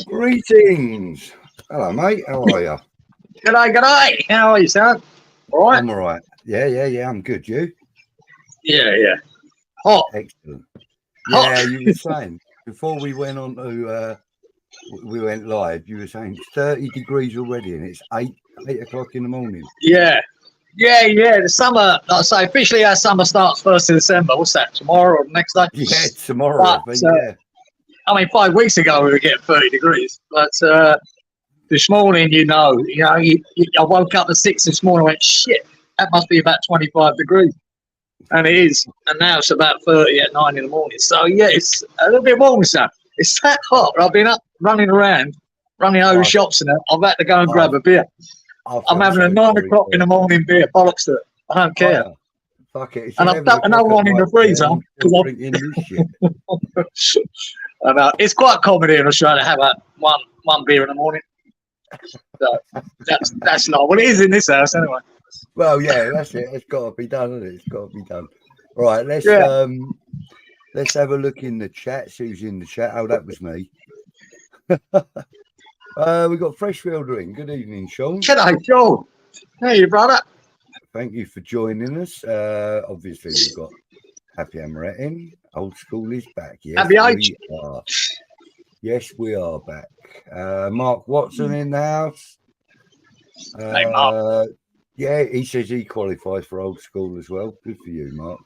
Greetings. Hello, mate. How are you? G'day. How are you, son? All right? I'm all right. Yeah. I'm good. You? Yeah. Hot. Excellent. Hot. Yeah, you were saying before we went on to we went live. You were saying it's 30 degrees already, and it's 8 o'clock in the morning. Yeah. The summer, like I say, officially our summer starts 1st of December. What's that, tomorrow or the next day? Yeah, tomorrow. But, Yeah. I mean, 5 weeks ago we were getting 30 degrees. But this morning, I woke up at 6 this morning and went, shit, that must be about 25 degrees. And it is. And now it's about 30 at 9 in the morning. So, yeah, it's a little bit warmer, son. It's that hot. I've been up running around, running over shops and that. I've had to go and grab a beer. I'm having a 9 o'clock in the morning beer. Bollocks to it. I don't care. Fuck it. And I've stuck another one in the freezer. And it's quite common here in Australia to have one beer in the morning. So that's not what it is in this house anyway. Well, yeah, that's it. It's got to be done, isn't it? It's got to be done. All right, let's have a look in the chat. See who's in the chat. Oh, that was me. We got Freshfielder in. Good evening, Sean. G'day, Sean. Hey, brother. Thank you for joining us. Obviously, we've got Happy Amaret in. Old School is back. Yes, Happy Age. We are. Yes, we are back. Mark Watson in the house. Hey, Mark. Yeah, he says he qualifies for Old School as well. Good for you, Mark.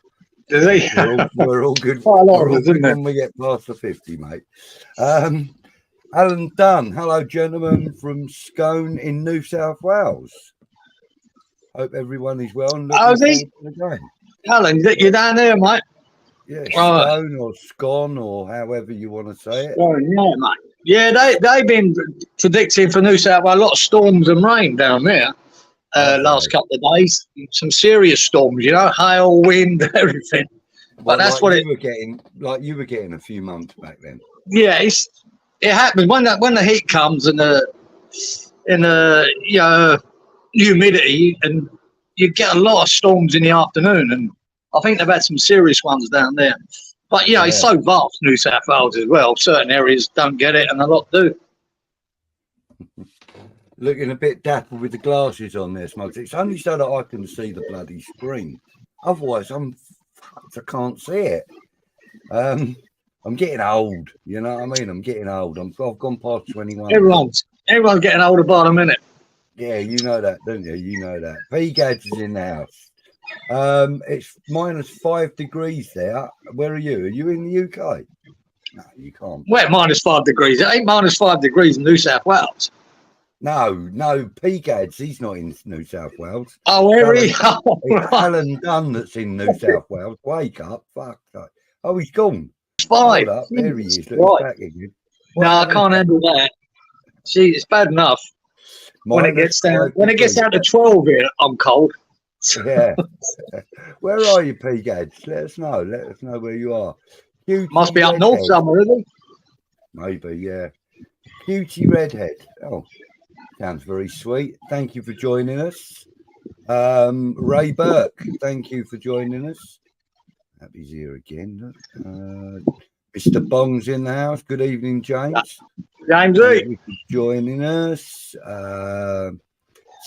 Does he? We're all good. Quite a lot of us, isn't it? When we get past the 50, mate. Alan Dunn. Hello, gentlemen from Scone in New South Wales. Hope everyone is well. And Alan, you're down there, mate? Yeah, Scone or Scone or however you want to say it. Oh, yeah, mate. Yeah, they've been predicting for New South Wales a lot of storms and rain down there last couple of days. Some serious storms, hail, wind, everything. But that's what you were getting a few months back then. Yeah, it happens when the heat comes and the humidity, and you get a lot of storms in the afternoon, and I think they've had some serious ones down there. But it's so vast, New South Wales as well. Certain areas don't get it, and a lot do. Looking a bit dapper with the glasses on there, Smokes. It's only so that I can see the bloody screen. Otherwise, I can't see it. I'm getting old. You know what I mean? I'm getting old. I've gone past 21. Everyone's getting older by the minute. Yeah, you know that, don't you? You know that. P-Gads is in the house. It's -5 degrees there. Where are you? Are you in the UK? No, you can't. Where -5 degrees? It ain't -5 degrees in New South Wales. No, P-Gads, he's not in New South Wales. Oh, where is he? It's Alan Dunn that's in New South Wales. Wake up. Fuck. Oh, he's gone. Five. Hold up. There he is. Look, Right. He's back again. No, I can't handle that. See, it's bad enough. When it gets down to 12 here, I'm cold. Yeah. Where are you, P-Gads? Let us know. Let us know where you are. Cutie Must be up redhead. north somewhere, isn't he? Maybe, yeah. Cutie Redhead. Oh, sounds very sweet. Thank you for joining us. Ray Burke, thank you for joining us. Happy's here again. Mr. Bong's in the house. Good evening, James. James, Thank you for joining us.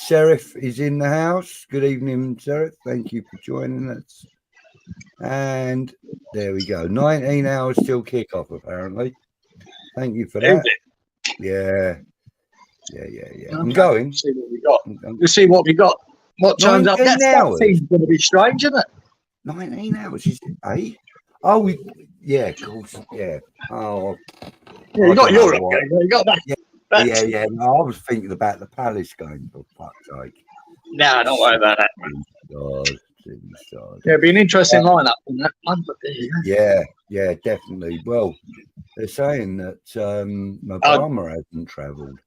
Serif is in the house. Good evening, Serif. Thank you for joining us. And there we go. 19 hours till kickoff, apparently. Thank you for that. Yeah. I'm going. Let's see what we got. Let's see what we got. What turns up? That seems going to be strange, isn't it? 19 hours, is it? 8? Oh, of course. Yeah. Oh. Yeah, you got Europe. You got that. Yeah. No, I was thinking about the Palace game, for fuck's sake. No, don't worry about that. God. Yeah, it'd be an interesting lineup on that one. But yeah, definitely. Well, they're saying that Obama hasn't travelled.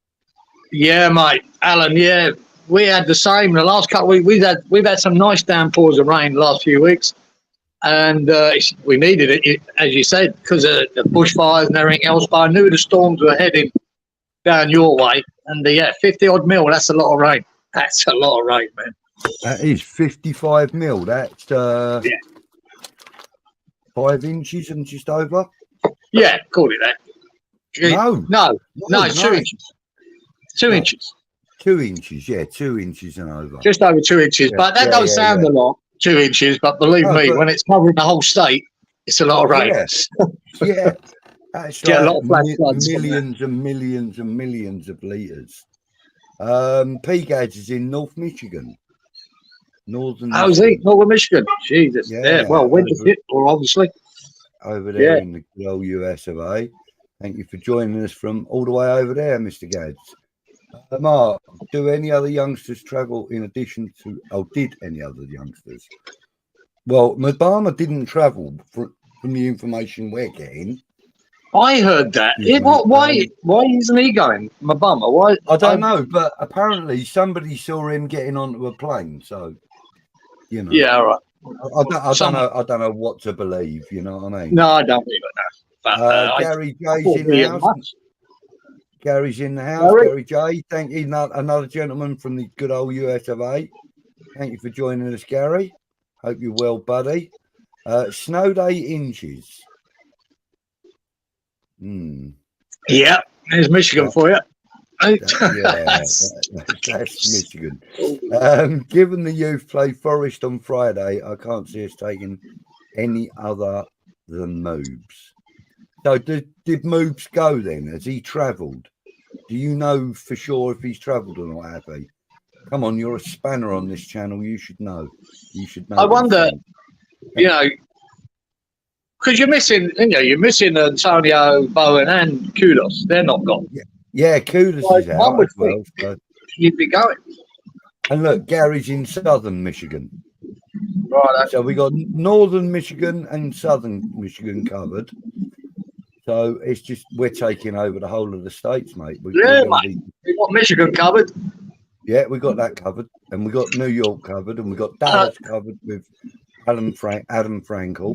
Yeah, mate, Alan. Yeah, we had the same. The last couple of weeks, we've had some nice downpours of rain the last few weeks, and we needed it, as you said, because of the bushfires and everything else. But I knew the storms were heading down your way, and 50 odd mil. That's a lot of rain. That's a lot of rain, man. That is 55 mil. That's 5 inches and just over. Yeah, call it that. No, it's 2 inches. 2 inches. 2 inches, yeah, 2 inches and over. Just over 2 inches. Yeah, But that don't sound a lot, 2 inches. But believe me, when it's covering the whole state, it's a lot of rain. Yeah. That's Get like a lot of flash floods millions and millions and millions of litres. P-Gads is in North Michigan. Northern Michigan. Jesus. Yeah. Well, winter fit, or obviously. Over there in the good old US of A. Thank you for joining us from all the way over there, Mr. Gads. Mark, do any other youngsters travel in addition to... Oh, did any other youngsters? Well, Madama didn't travel from the information we're getting. I heard that. Why isn't he going? Madama? Why? I don't know, but apparently somebody saw him getting onto a plane, so... You know. Yeah, all right. I don't know what to believe. You know what I mean? No, I don't believe it. But, Gary J's in the house. Gary's in the house. Gary J. Thank you. Another gentleman from the good old US of A. Thank you for joining us, Gary. Hope you're well, buddy. Snowed 8 inches. Yeah, there's Michigan for you. That's Michigan. Given the youth play Forest on Friday, I can't see us taking any other than Moobs. So did Moobs go then? Has he travelled? Do you know for sure if he's travelled or not, Abby? Come on, you're a spanner on this channel. You should know. I wonder, because you're missing Antonio, Bowen, and Kudos. They're not gone. Yeah, Kudos is out as well. So. You'd be going. And look, Gary's in southern Michigan. Right. So we got northern Michigan and southern Michigan covered. So it's just we're taking over the whole of the states, mate. We've got Michigan covered. Yeah, we got that covered, and we got New York covered, and we got Dallas covered with Adam Frankel.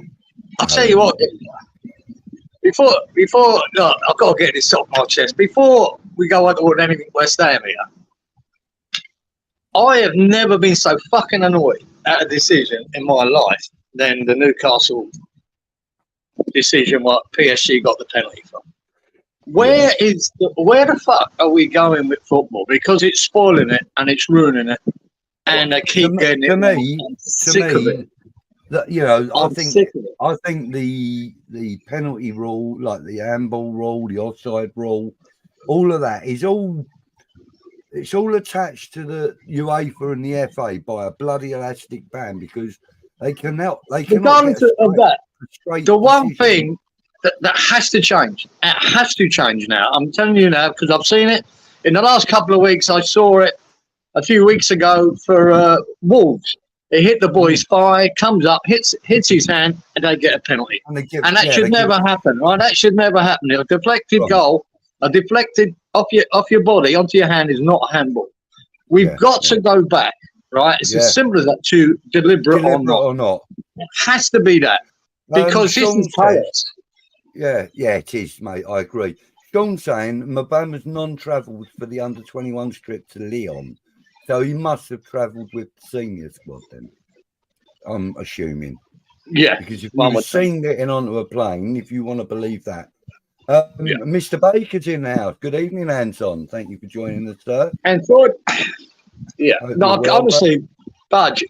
I'll tell you what. Before, no, I've got to get this off my chest. Before we go on to anything West Ham here, I have never been so fucking annoyed at a decision in my life than the Newcastle decision what PSG got the penalty from. Where the fuck are we going with football? Because it's spoiling it and it's ruining it, and I keep getting it. I'm sick of it. I think the penalty rule, like the handball rule, the offside rule, all of that is all attached to the UEFA and the FA by a bloody elastic band because they cannot. Regardless of that, the one thing that has to change. It has to change now. I'm telling you now because I've seen it in the last couple of weeks. I saw it a few weeks ago for Wolves. It hit the boy's thigh, comes up, hits his hand, and they get a penalty. And that should never happen, right? That should never happen. A deflected goal, a deflected off your body onto your hand is not a handball. We've got to go back, right? It's as simple as that. To deliberate or not, it has to be that because this is chaos. Yeah, it is, mate. I agree. Sean saying Mbama's non-travelled for the under-21 trip to Lyon. So he must have travelled with the senior squad then, I'm assuming. Yeah. Because if you've seen getting onto a plane, if you want to believe that. Mr. Baker's in the house. Good evening, Anton. Thank you for joining us, sir. Anton? Yeah. No, honestly, Budge,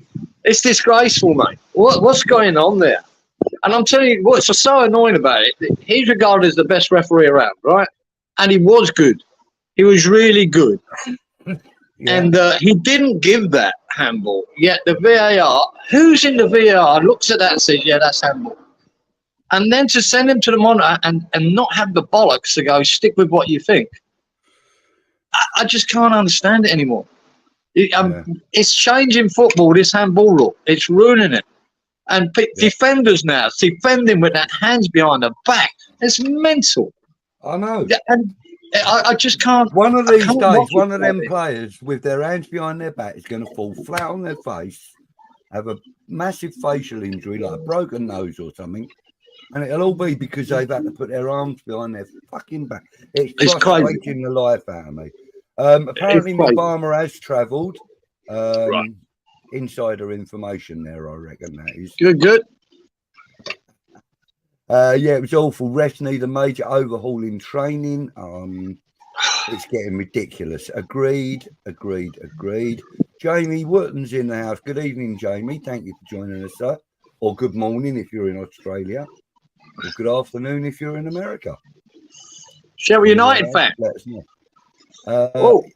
it's disgraceful, mate. What's going on there? And I'm telling you what's so annoying about it. He's regarded as the best referee around, right? And he was good. He was really good. Yeah. And he didn't give that handball. Yet the VAR, who's in the VAR, looks at that and says, yeah, that's handball. And then to send him to the monitor and not have the bollocks to go, stick with what you think. I just can't understand it anymore. It's changing football, this handball rule. It's ruining it. And defenders now, defending with that hands behind the back. It's mental. I know. And I just can't. One of these days, one of them players with their hands behind their back is going to fall flat on their face, have a massive facial injury, like a broken nose or something, and it'll all be because they've had to put their arms behind their fucking back. It's frustrating the life out of me. Apparently, Obama has travelled. Insider information there, I reckon that is. Good. Yeah, it was awful. Refs need a major overhaul in training. It's getting ridiculous. Agreed. Jamie Wotton's in the house. Good evening, Jamie. Thank you for joining us, sir. Or good morning if you're in Australia. Or good afternoon if you're in America. Sheffield United fan. Let us know.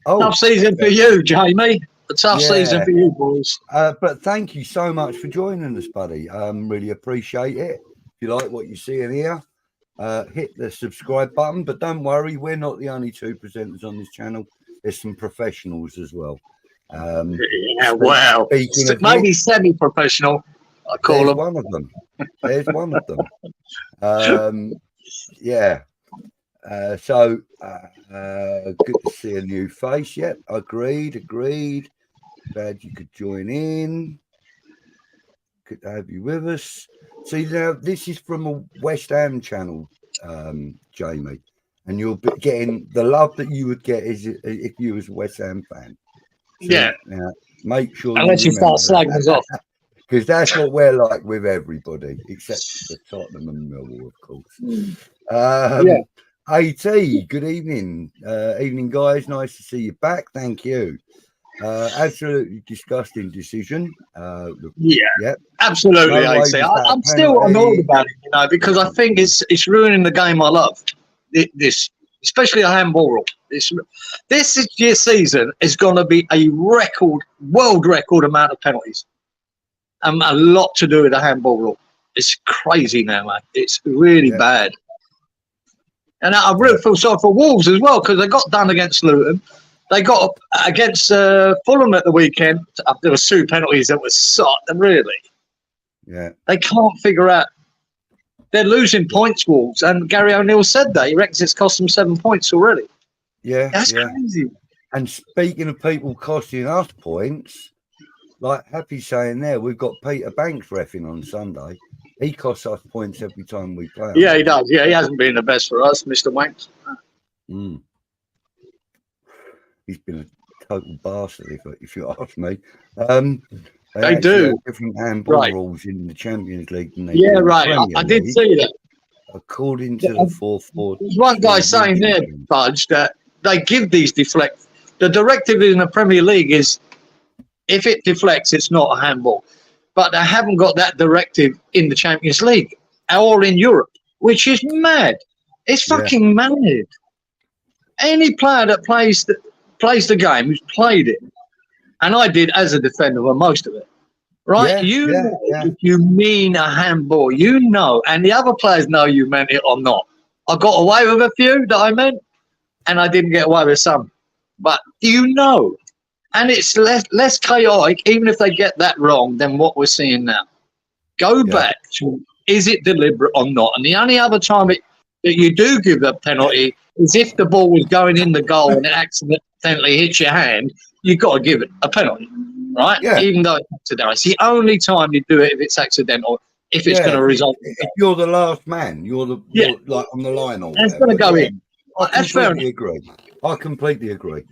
Tough season for you, Jamie. A tough season for you, boys. But thank you so much for joining us, buddy. Really appreciate it. If you like what you see in here, hit the subscribe button. But don't worry, we're not the only two presenters on this channel. There's some professionals as well. Maybe semi-professional. I call them. One of them. There's one of them. So good to see a new face. Yep, agreed. Glad you could join in. Good to have you with us. See, now this is from a West Ham channel, Jamie, and you'll be getting the love that you would get if you was a West Ham fan. So, make sure unless you start slagging us off, because that's what we're like with everybody, except for Tottenham and Millwall, of course. AT, good evening. Evening, guys. Nice to see you back. Thank you. Absolutely disgusting decision. Absolutely. No, I'm still annoyed about it, because I think it's ruining the game I love. This, especially a handball rule. This year's season is going to be a world record amount of penalties. A lot to do with the handball rule. It's crazy now, man. It's really bad. And I really feel sorry for Wolves as well, because they got done against Luton. They got against Fulham at the weekend. There were 2 penalties that were really. Yeah. They can't figure out. They're losing points, Wolves. And Gary O'Neill said that. He reckons it's cost them 7 points already. Yeah. That's crazy. And speaking of people costing us points, like Happy's saying there, we've got Peter Banks reffing on Sunday. He costs us points every time we play. Yeah, he does. Yeah, he hasn't been the best for us, Mr. Wanks. He's been a total bastard, if you ask me. They do. Different handball rules in the Champions League than they do in the I did see that. According to the 4-4. There's one guy saying there, Budge, that they give these deflect. The directive in the Premier League is if it deflects, it's not a handball. But they haven't got that directive in the Champions League or in Europe, which is mad. It's fucking mad. Any player that plays the game, who's played it, and I did as a defender for most of it, right? If you mean a handball, and the other players know you meant it or not. I got away with a few that I meant, and I didn't get away with some. But and it's less chaotic, even if they get that wrong, than what we're seeing now. Go back to, is it deliberate or not? And the only other time that you do give the penalty is if the ball was going in the goal and it accidentally hits your hand, you've got to give it a penalty, right? Yeah. Even though it's accidental. It's the only time you do it if it's accidental, if it's going to result. If you're the last man, you're like on the line. Or it's going to go in. I completely agree.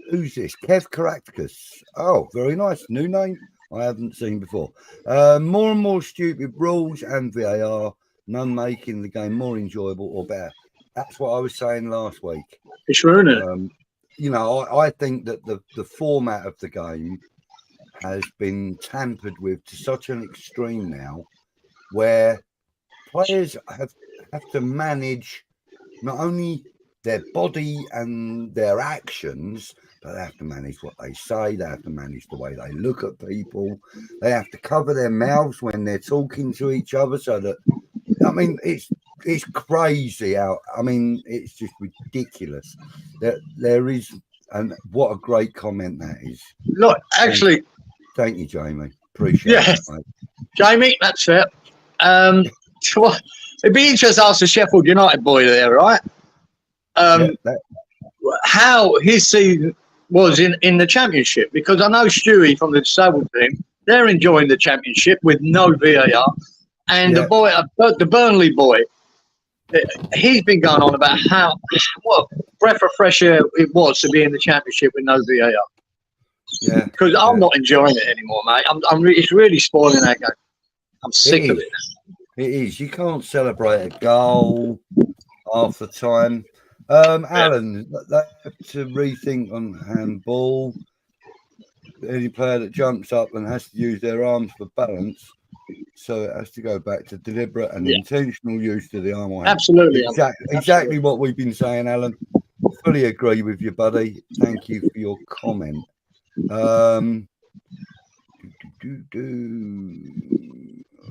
Who's this? Kev Caractacus. Oh, very nice. New name I haven't seen before. More and more stupid rules and VAR, none making the game more enjoyable or better. That's what I was saying last week. It's ruining it. I think that the format of the game has been tampered with to such an extreme now where players have to manage not only their body and their actions, but they have to manage what they say. They have to manage the way they look at people. They have to cover their mouths when they're talking to each other. So that, it's crazy out. It's just ridiculous. There is, and what a great comment that is. Look, actually, thank you, Jamie. Appreciate it, mate. Jamie, that's fair. It'd be interesting to ask the Sheffield United boy there, right? How his season was in the Championship, because I know Stewie from the disabled team, they're enjoying the Championship with no VAR, and the Burnley boy, he's been going on about what breath of fresh air it was to be in the Championship with no VAR. Yeah, because I'm not enjoying it anymore, mate. It's really spoiling that game. I'm sick of it. It is. You can't celebrate a goal half the time. Alan, they have to rethink on handball. Any player that jumps up and has to use their arms for balance, so it has to go back to deliberate and intentional use of the arm or hand. Absolutely. Exactly what we've been saying, Alan. Fully agree with you, buddy. Thank you for your comment.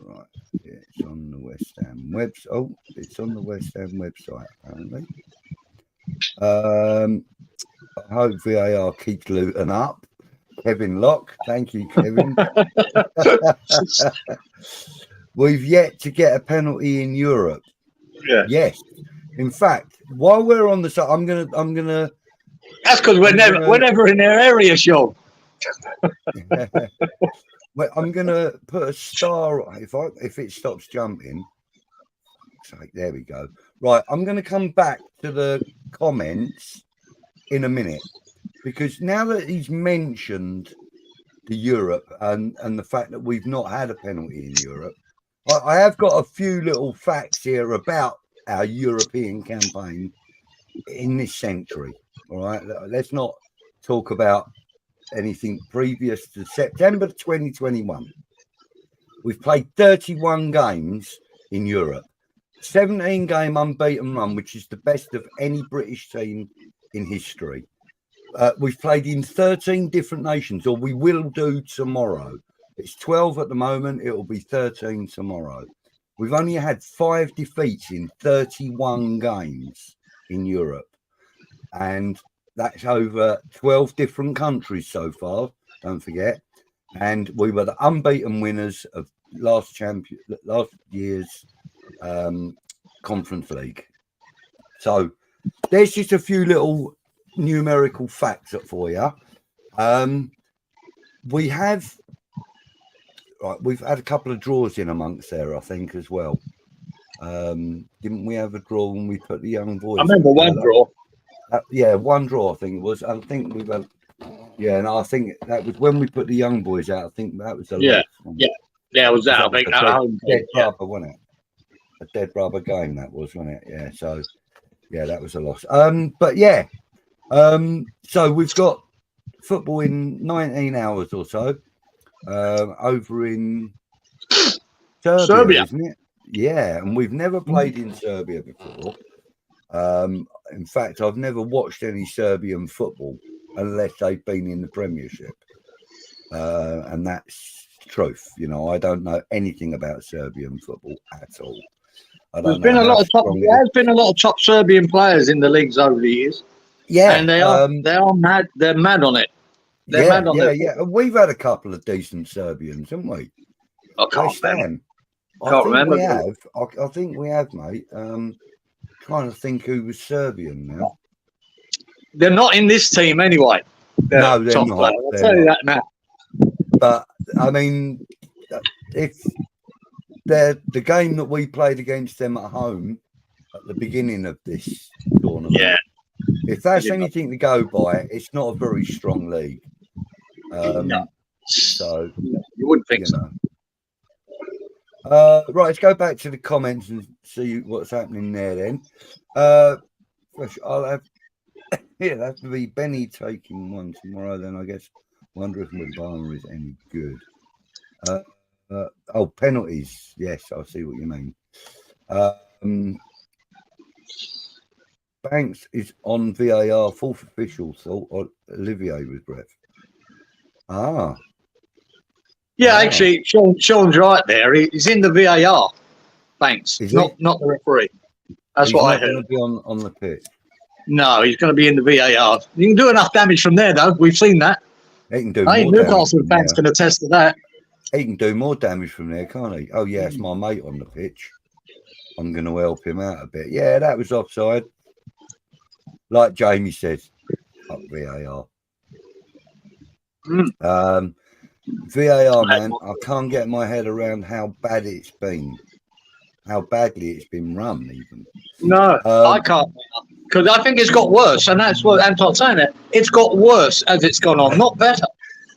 Right, it's on the West Ham website. Oh, it's on the West Ham website apparently. I hope VAR keeps Luton up. Kevin Locke, thank you, Kevin. We've yet to get a penalty in Europe. Yeah. Yes. In fact, while we're on the side, I'm gonna. That's because we're never in their area, Sean. Well, I'm gonna put a star if it stops jumping. There we go. Right, I'm gonna come back to the comments in a minute because now that he's mentioned the Europe and the fact that we've not had a penalty in Europe, I have got a few little facts here about our European campaign in this century. All right, let's not talk about anything previous to September 2021. We've played 31 games in Europe, 17-game unbeaten run, which is the best of any British team in history. We've played in 13 different nations, or we will do tomorrow. It's 12 at the moment. It will be 13 tomorrow. We've only had 5 defeats in 31 games in Europe. And that's over 12 different countries so far, don't forget. And we were the unbeaten winners of last year's Conference League. So there's just a few little numerical facts for you. We've had a couple of draws in amongst there, I think, as well. Didn't we have a draw when we put the young boys? I remember one draw. One draw, I think it was. I think we've had, and I think that was when we put the young boys out. I think that was the last one. Yeah, it was that. I think dead rubber, wasn't it? A dead rubber game that was, wasn't it? Yeah. So, that was a loss. So we've got football in 19 hours or so over in Serbia, isn't it? Yeah, and we've never played in Serbia before. In fact, I've never watched any Serbian football unless they've been in the Premiership. And that's truth. I don't know anything about Serbian football at all. There's been a lot of top Serbian players in the leagues over the years. Yeah. And they are mad. They're mad on it. They're mad on it. Yeah. We've had a couple of decent Serbians, haven't we? I can't remember. I think we have, mate. Trying to think who was Serbian now. They're not in this team anyway. No, they're not. I'll tell you that now. But I mean, if they're the game that we played against them at home at the beginning of this tournament, if that's anything to go by, it's not a very strong league. No. So you wouldn't think so. Right, let's go back to the comments and see what's happening there then. I'll have it'll have to be Benny taking one tomorrow then, I guess. Wonder if Mubama is any good. Penalties. Yes, I see what you mean. Banks is on VAR, fourth official, thought Olivier was breath. Actually, Sean's right there. He's in the VAR, Banks, not the referee. That's what I heard. He's not going to be on the pitch. No, he's going to be in the VAR. You can do enough damage from there, though. We've seen that. He can do more damage. Newcastle fans can attest to that. He can do more damage from there, can't he? Oh, yeah, it's my mate on the pitch. I'm going to help him out a bit. Yeah, that was offside. Like Jamie said, up VAR. VAR, man, I can't get my head around how bad it's been. How badly it's been run, even. No, I can't. Because I think it's got worse, and that's what Anton's saying. It's got worse as it's gone on, not better.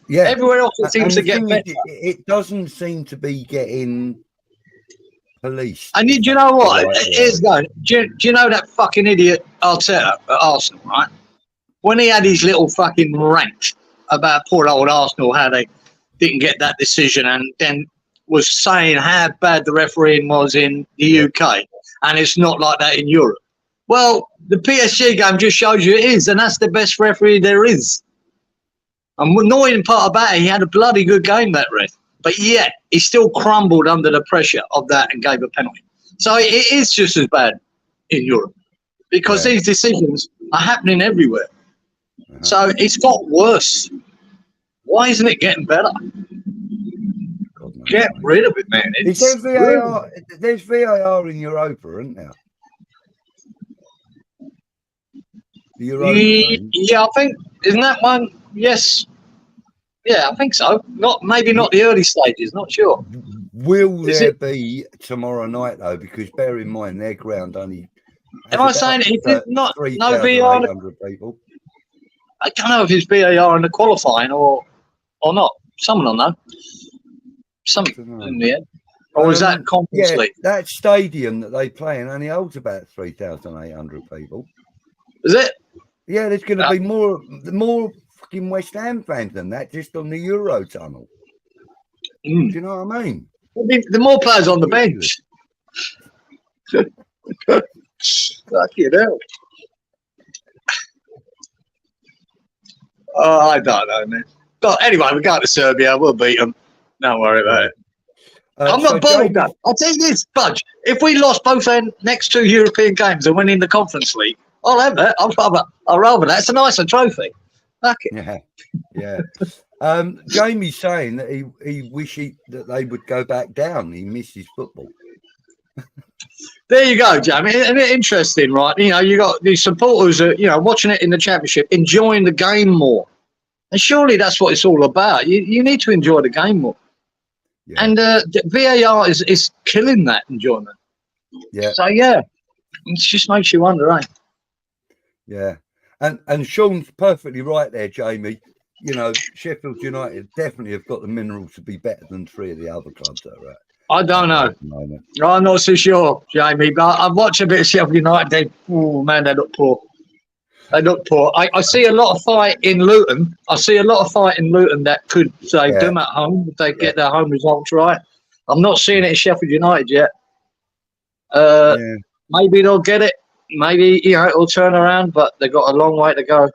Yeah. Everywhere else it seems to get better. It doesn't seem to be getting Police. And do you know what? Here's going. Do you know that fucking idiot Arteta at Arsenal, right? When he had his little fucking rant about poor old Arsenal, how they didn't get that decision, and then was saying how bad the refereeing was in the UK, and it's not like that in Europe. Well, the PSG game just shows you it is, and that's the best referee there is. And the annoying part about it, he had a bloody good game, that ref. But yet, he still crumbled under the pressure of that and gave a penalty. So it is just as bad in Europe because these decisions are happening everywhere. So it's got worse. Why isn't it getting better? Get rid of it, man. There's VAR. There's VAR in Europa, isn't there? The Europa yeah, I think isn't that one? Yes. Yeah, I think so. Maybe not the early stages. Not sure. Will there be tomorrow night though? Because bear in mind their ground only. Am I saying if it's not no VAR? People. I don't know if it's VAR in the qualifying or not. Someone will know. Something in the end. Or is that Conference League? That stadium that they play in only holds about 3,800 people. Is it? Yeah, there's going to be more fucking West Ham fans than that just on the Euro tunnel. Do you know what I mean? The more players on the bench. Fucking hell. Oh, I don't know, man. But anyway, we're going to Serbia. We'll beat them. Don't worry about it. I'm not bothered, though. I'll tell you this, Budge. If we lost both our next two European games and went in the Conference League, I'll have that. I'll rather that. It's a nicer trophy. Fuck it. Yeah. Jamie's saying that he wishes that they would go back down. He misses football. There you go, Jamie. Isn't it interesting, right? You know, you got these supporters, watching it in the Championship, enjoying the game more. And surely that's what it's all about. You need to enjoy the game more. Yeah. And VAR is killing that enjoyment. Yeah. So, it just makes you wonder, eh? Yeah. And Sean's perfectly right there, Jamie. You know, Sheffield United definitely have got the minerals to be better than three of the other clubs that are at. I don't know. I'm not so sure, Jamie, but I've watched a bit of Sheffield United. They look poor. They look poor. I see a lot of fight in Luton. That could save them at home if they get their home results right. I'm not seeing it in Sheffield United yet. Maybe they'll get it. Maybe, it'll turn around, but they've got a long way to go.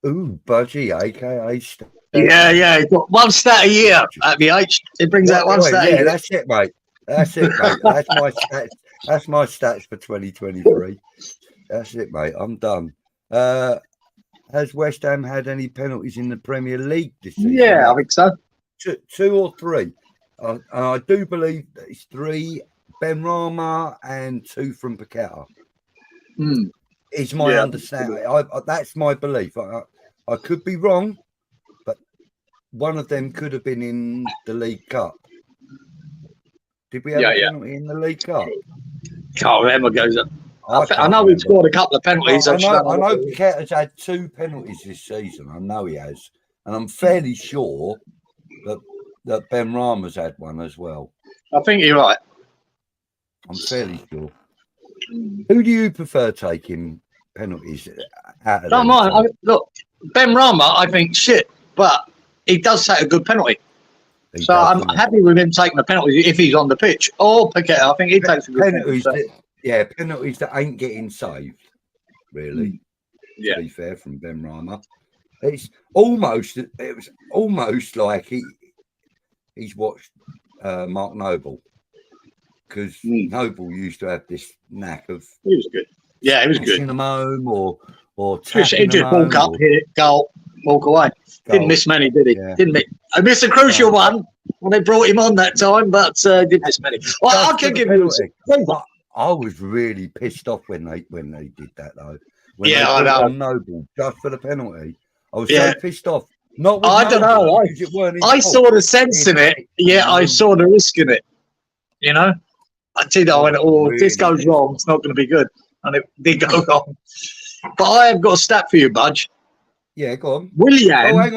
Budgie, a.k.a. Stat. Yeah. He's got one stat a year at the H. It brings out one stat a year. That's it, mate. That's my stats. That's my stats for 2023. That's it, mate. I'm done. Has West Ham had any penalties in the Premier League this season? Yeah, I think so. Two or three. And I do believe that it's three. Benrahma and two from Paqueta. It's my understanding. That's my belief. I could be wrong, but one of them could have been in the League Cup. Did we have a penalty in the League Cup? Can't remember, goes up. I know we've scored a couple of penalties. I know Paqueta's had two penalties this season. I know he has. And I'm fairly sure that Benrahma's had one as well. I think you're right. I'm fairly sure. Who do you prefer taking penalties out of? Don't mind. Look, Benrahma, I think shit, but he does take a good penalty. So I'm happy with him taking the penalty if he's on the pitch. Or Paqueta, I think he takes a good penalty. Penalties that ain't getting saved, really. To be fair, from Benrahma, it was almost like he's watched Mark Noble. Because Noble used to have this knack of. He was good. Yeah, he was good. Him home or he just walk up, hit it, goal, walk away. Didn't miss many, did he? Yeah. Didn't miss. I missed a crucial one when they brought him on that time, but didn't miss many. Well, I can give you. I was really pissed off when they did that though. I know. On Noble just for the penalty, I was so pissed off. Not. I don't know. I saw the sense in it. Yeah, I saw the risk in it. You know. I did. I went, if this goes wrong, it's not going to be good. And it did go wrong. But I have got a stat for you, Budge. Yeah, go on. Willian. Oh, hang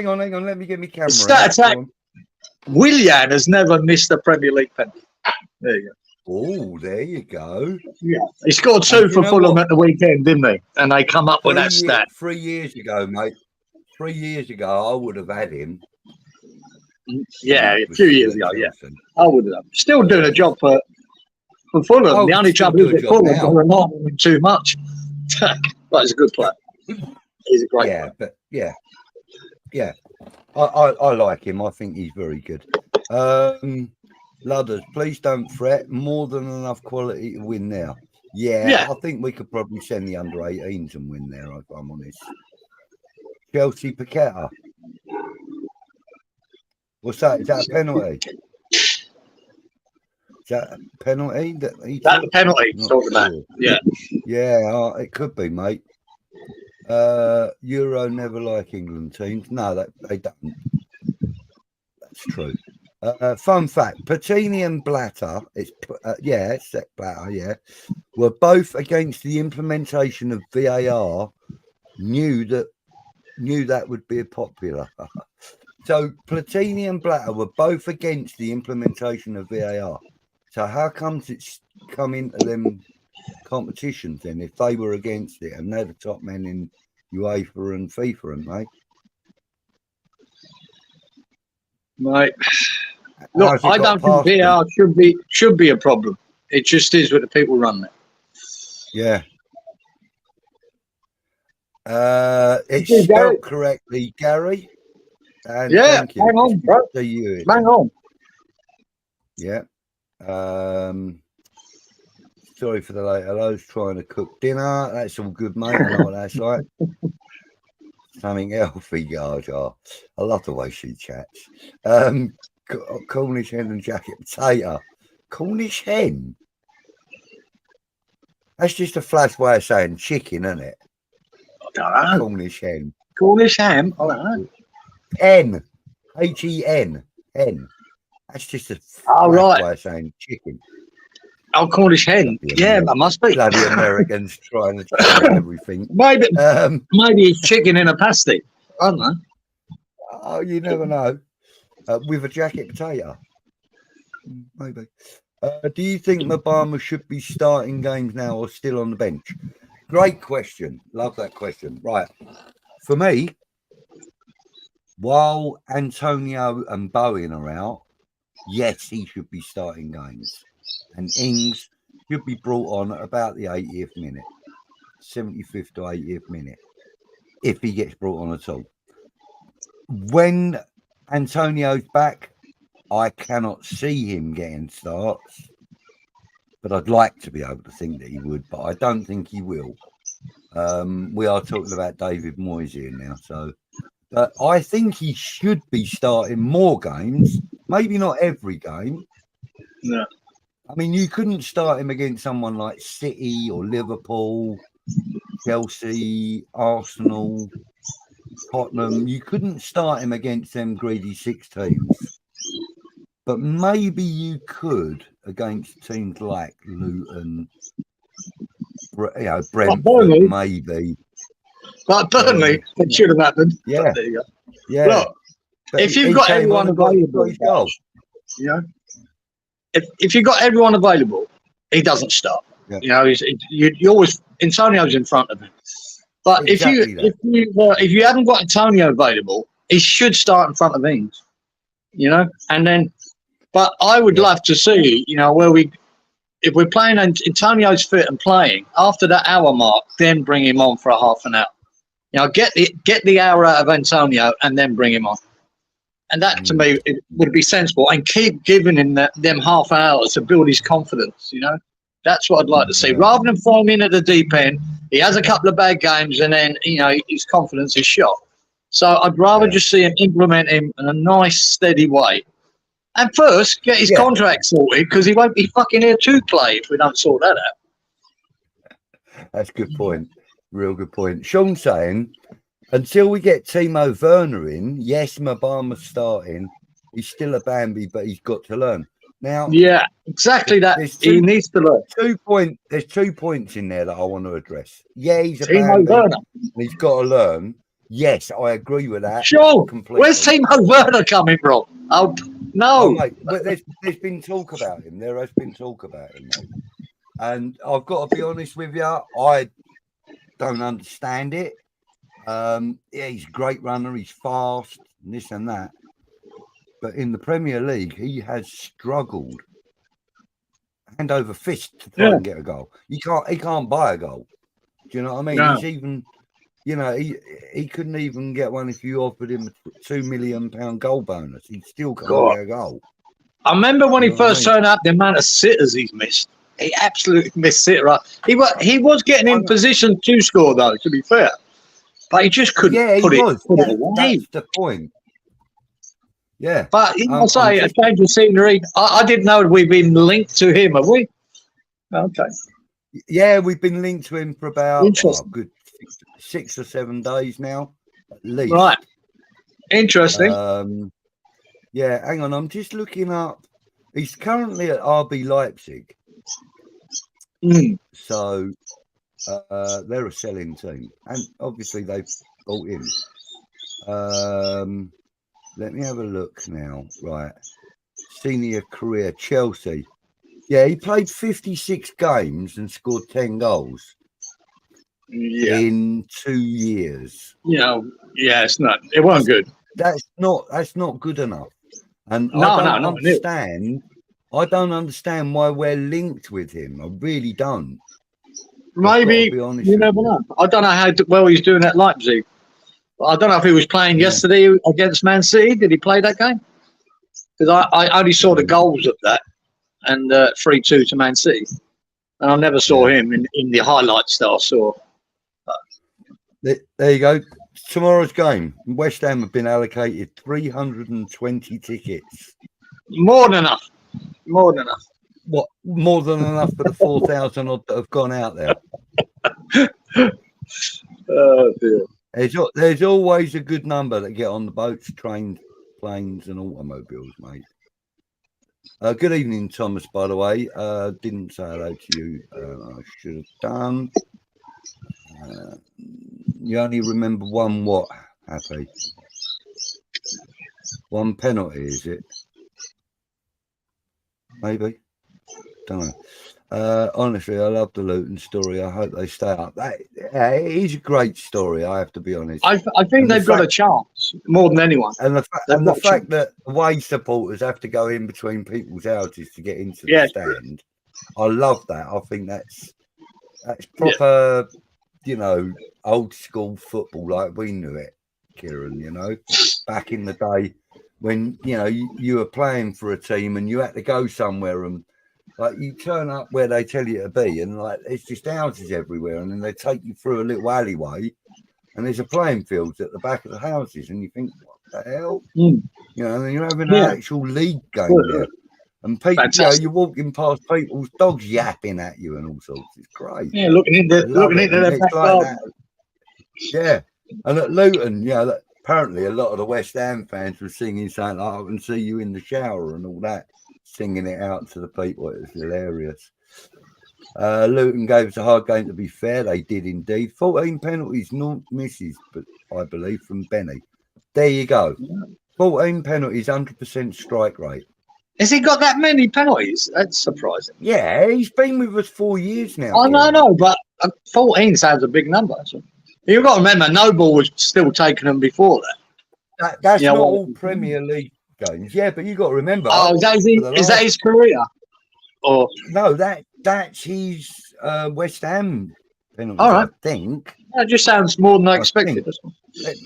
on. Let me get my camera. Stat attack. Willian has never missed a Premier League penalty. There you go. Oh, there you go. Yeah, he scored two for Fulham at the weekend, didn't he? And they come up with that stat 3 years ago, mate. 3 years ago, I would have had him. Yeah, a few years ago. Yeah, I would have. Still doing a job for Fulham. Oh, the only trouble is that Fulham are relying on him too much. But he's a good player. He's a great player. But yeah. I like him. I think he's very good. Ludders, please don't fret. More than enough quality to win now. Yeah, I think we could probably send the under 18s and win there, if I'm honest. Chelsea Paqueta. What's that? Is that a penalty? Is that a penalty? That's the penalty he's talking about. Yeah. Yeah, it could be, mate. Euro never like England teams. No, they don't. That's true. Fun fact: Patini and Blatter, it's Sepp Blatter, were both against the implementation of VAR. Knew that would be popular. So Platini and Blatter were both against the implementation of VAR. So how comes it's come into them competitions then if they were against it and they're the top men in UEFA and FIFA, and mate? Look, I don't think VAR should be a problem. It just is with the people running it. Yeah. It's spelled correctly, Gary. And hang on, bro. Hang on. Yeah. Sorry for the late hellos. Trying to cook dinner. That's all good, mate. I know what that's like. Something healthy, Jar Jar. I love the way she chats. Cornish hen and jacket potato. Cornish hen? That's just a flash way of saying chicken, isn't it? I don't know. Cornish hen. Cornish ham? I don't know. N. Hen. Hen. That's just a flash way of saying chicken. Oh, Cornish hen. Yeah, that must be. Bloody Americans trying to change everything. Maybe it's chicken in a pasty. I don't know. Oh, you never know. With a jacket potato. Maybe. Do you think Mabama should be starting games now or still on the bench? Great question. Love that question. Right. For me, while Antonio and Bowen are out, yes, he should be starting games. And Ings should be brought on at about the 80th minute, 75th to 80th minute, if he gets brought on at all. When Antonio's back, I cannot see him getting starts, but I'd like to be able to think that he would, but I don't think he will. We are talking about David Moyes here now, so I think he should be starting more games, maybe not every game. No. I mean, you couldn't start him against someone like City or Liverpool, Chelsea, Arsenal, Tottenham. You couldn't start him against them greedy 6 teams. But maybe you could against teams like Luton, Brentford, maybe. Like Burnley, it should have happened. Yeah. There you go. Yeah. Look, if you've got everyone available, you know, if you've got everyone available, he doesn't start. Yeah. You know, you always Antonio's in front of him. But exactly if you haven't got Antonio available, he should start in front of Ings. You know, and then. But I would love to see, you know, if we're playing and Antonio's fit and playing after that hour mark, then bring him on for a half an hour. You know, get the hour out of Antonio and then bring him on. And that, to me, it would be sensible. And keep giving him them half hours to build his confidence, you know. That's what I'd like to see. Rather than throw him in at the deep end, he has a couple of bad games and then, you know, his confidence is shot. So I'd rather just see him implement him in a nice, steady way. And first, get his contract sorted, because he won't be fucking here to play if we don't sort that out. That's a good point. Real good point. Sean's saying, until we get Timo Werner in, yes, Mabama's starting. He's still a Bambi, but he's got to learn. Now, yeah, exactly that. He needs to learn. There's 2 points in there that I want to address. Yeah, he's a Timo Bambi, Werner. and he's got to learn. Yes, I agree with that. Sure. Completely. Where's Timo Werner coming from? No. mate, but there's been talk about him. There has been talk about him, mate. And I've got to be honest with you, I don't understand it. Yeah, he's a great runner. He's fast, and this and that. But in the Premier League, he has struggled hand over fist to try and get a goal. He can't buy a goal. Do you know what I mean? No. He's even, you know, he couldn't even get one if you offered him a £2 million goal bonus. He still can't get a goal. I remember when You he know what I first mean? turned up, the amount of sitters he's missed. He absolutely missed sitter. He was getting in position to score, though, to be fair. But he just couldn't put it away. That's the point. Yeah. But I'll say, a change of scenery. I didn't know we've been linked to him, have we? Okay. Yeah, we've been linked to him for about good 6 or 7 days now, at least. Right. Interesting. Yeah, hang on. I'm just looking up. He's currently at RB Leipzig. So they're a selling team. And obviously they've bought him. Let me have a look now. Right. Senior career, Chelsea. Yeah, he played 56 games and scored 10 goals in 2 years. Yeah, it wasn't good. That's not good enough. And I don't understand why we're linked with him. I really don't. Maybe, you never know. I don't know how well he's doing at Leipzig. I don't know if he was playing yesterday against Man City. Did he play that game? Because I only saw the goals of that and 3-2 to Man City. And I never saw him in the highlights that I saw. There you go. Tomorrow's game. West Ham have been allocated 320 tickets. More than enough. What? More than enough for the 4,000 odd that have gone out there. Oh, dear. There's always a good number that get on the boats, trains, planes, and automobiles, mate. Good evening, Thomas, by the way. Didn't say hello to you. I should have done. You only remember one what, Happy? One penalty, is it? Maybe. Don't know. Honestly, I love the Luton story. I hope they stay up. It is a great story, I have to be honest. I think they've got a chance more than anyone. And the fact that away supporters have to go in between people's houses to get into the stand, I love that. I think that's proper, you know, old school football like we knew it, Kieran, you know, back in the day when, you know, you were playing for a team and you had to go somewhere and like you turn up where they tell you to be and like it's just houses everywhere and then they take you through a little alleyway and there's a playing field at the back of the houses and you think, what the hell? You know, and you're having an actual league game there. And people, you know, you're walking past people's dogs yapping at you and all sorts. It's great. Yeah, looking into their back garden. Yeah. And at Luton, you know, apparently a lot of the West Ham fans were singing something like, I can see you in the shower and all that, singing it out to the people. It was hilarious. Luton gave us a hard game, to be fair. They did indeed. 14 penalties, no misses, but I believe, from Benny. There you go. 14 penalties, 100% strike rate. Has he got that many penalties? That's surprising. Yeah, he's been with us 4 years now. I know, but 14 sounds a big number. So. You've got to remember, Noble was still taking them before that. That's not all Premier League games. Yeah, but you've got to remember. Oh, is that his career? Or no, that's his West Ham penalties, all right. I think. That just sounds more than I expected.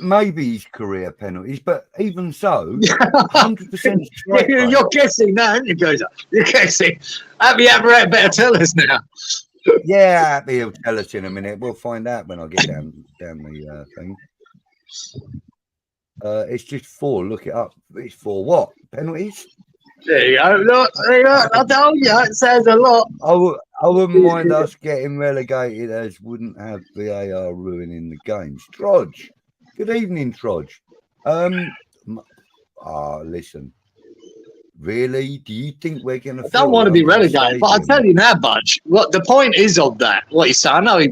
Maybe his career penalties, but even so, 100% strike rate. You're guessing now, aren't you, Gozer? You're guessing. Happy Aberrett better tell us now. Yeah, Happy will tell us in a minute. We'll find out when I get down the thing. It's just 4. Look it up. It's 4 what? Penalties? There you go. Look, there you go. I told you, it says a lot. I wouldn't mind us getting relegated, as wouldn't have VAR ruining the games. Trodge. Good evening, Trodge. Listen. Really? Do you think we're going to... I don't want to be relegated, but I'll tell you now, Budge. Look, the point is of that, what you say. I know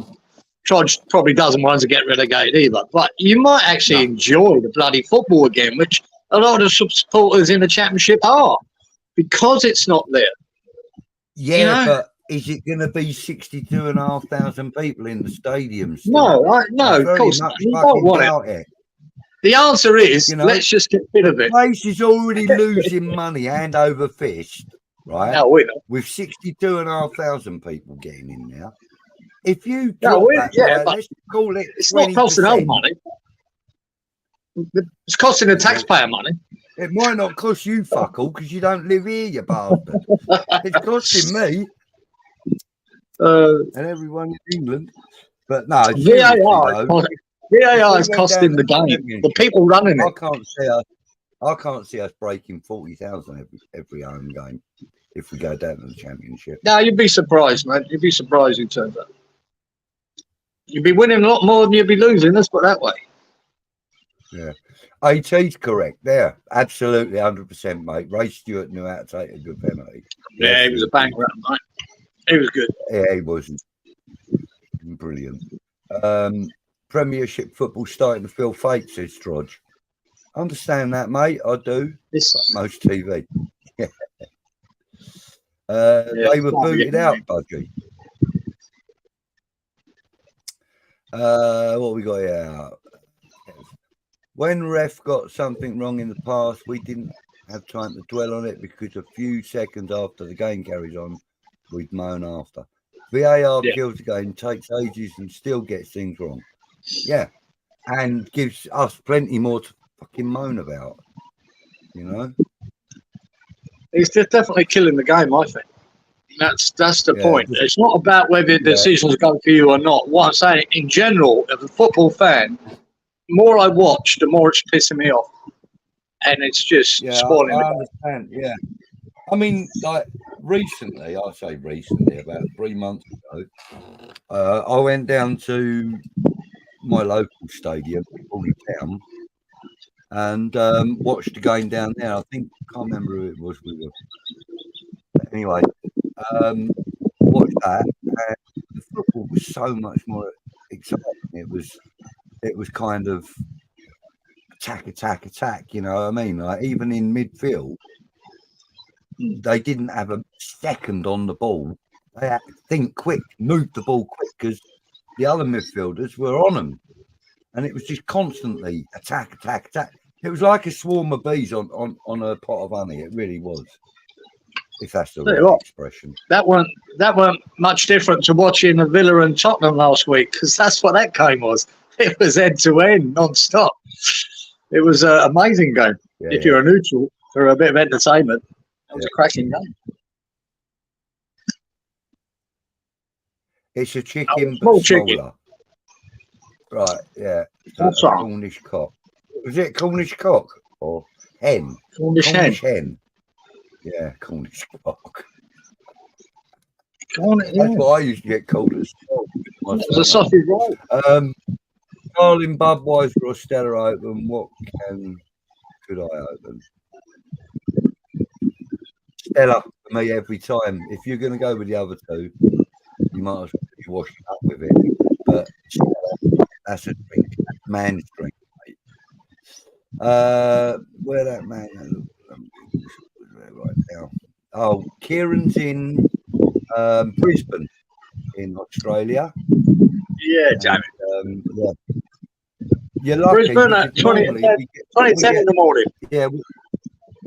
Trodge probably doesn't want to get relegated either, but you might actually enjoy the bloody football again, which A lot of the supporters in the Championship are, because it's not there. Yeah, You know? but is it going to be 62,500 people in the stadium still? No, of course not. You don't want it. The answer is, let's just get rid of it. The place is already losing money hand over fist, right? No, we're not. With 62,500 people getting in now. If you drop that, let's call it 20%. It's not costing our money. It's costing the taxpayer money. It might not cost you fuck all because you don't live here, you bastard. It's costing me and everyone in England. But no, VAR is costing the game. The people running it. I can't see us breaking 40,000 every home game if we go down to the Championship. No, you'd be surprised, man. You'd be surprised in terms of that. You'd be winning a lot more than you'd be losing. Let's put it that way. Yeah. AT's correct there. Absolutely, 100%, mate. Ray Stewart knew how to take a good penalty. Yeah, he was a banger, mate. He was good. Yeah, he wasn't. Brilliant. Premiership football starting to feel fake, says Strodge. Understand that, mate. I do. Most TV. They were booted out, Budgie. What we got here? When ref got something wrong in the past, we didn't have time to dwell on it because a few seconds after the game carries on, we'd moan after. VAR kills the game, takes ages and still gets things wrong. Yeah. And gives us plenty more to fucking moan about. You know? He's definitely killing the game, I think. That's the point. It's not about whether the decisions go for you or not. What I'm saying, in general, as a football fan, the more I watch, the more it's pissing me off. And it's just spoiling I understand, I mean, like, recently, about 3 months ago, I went down to my local stadium, Burnley Town, and watched the game down there. I can't remember who it was we were. But anyway, watched that, and the football was so much more exciting. It was kind of attack, you know what I mean? Like, even in midfield, they didn't have a second on the ball. They had to think quick, move the ball quick, because the other midfielders were on them. And it was just constantly attack. It was like a swarm of bees on a pot of honey. It really was. If that's the right expression. That weren't much different to watching a Villa and Tottenham last week, because that's what that game was. It was end to end, non-stop. It was an amazing game. If you're a neutral for a bit of entertainment, it was a cracking game. It's a chicken, but smaller. Right, yeah. That's right. Cornish cock. Was it Cornish cock or hen? Cornish hen. Yeah, Cornish cock. That's what I used to get called as well. It was a sausage roll. Darling Budweiser or Stella Open, what could I open? Stella for me every time. If you're going to go with the other two, you might as well be washed up with it. But Stella, that's a drink, man's drink, mate. Where that man? Right now. Oh, Kieran's in Brisbane, in Australia. Yeah, damn it. Yeah. You're lucky. Brisbane at 20:10 in the morning.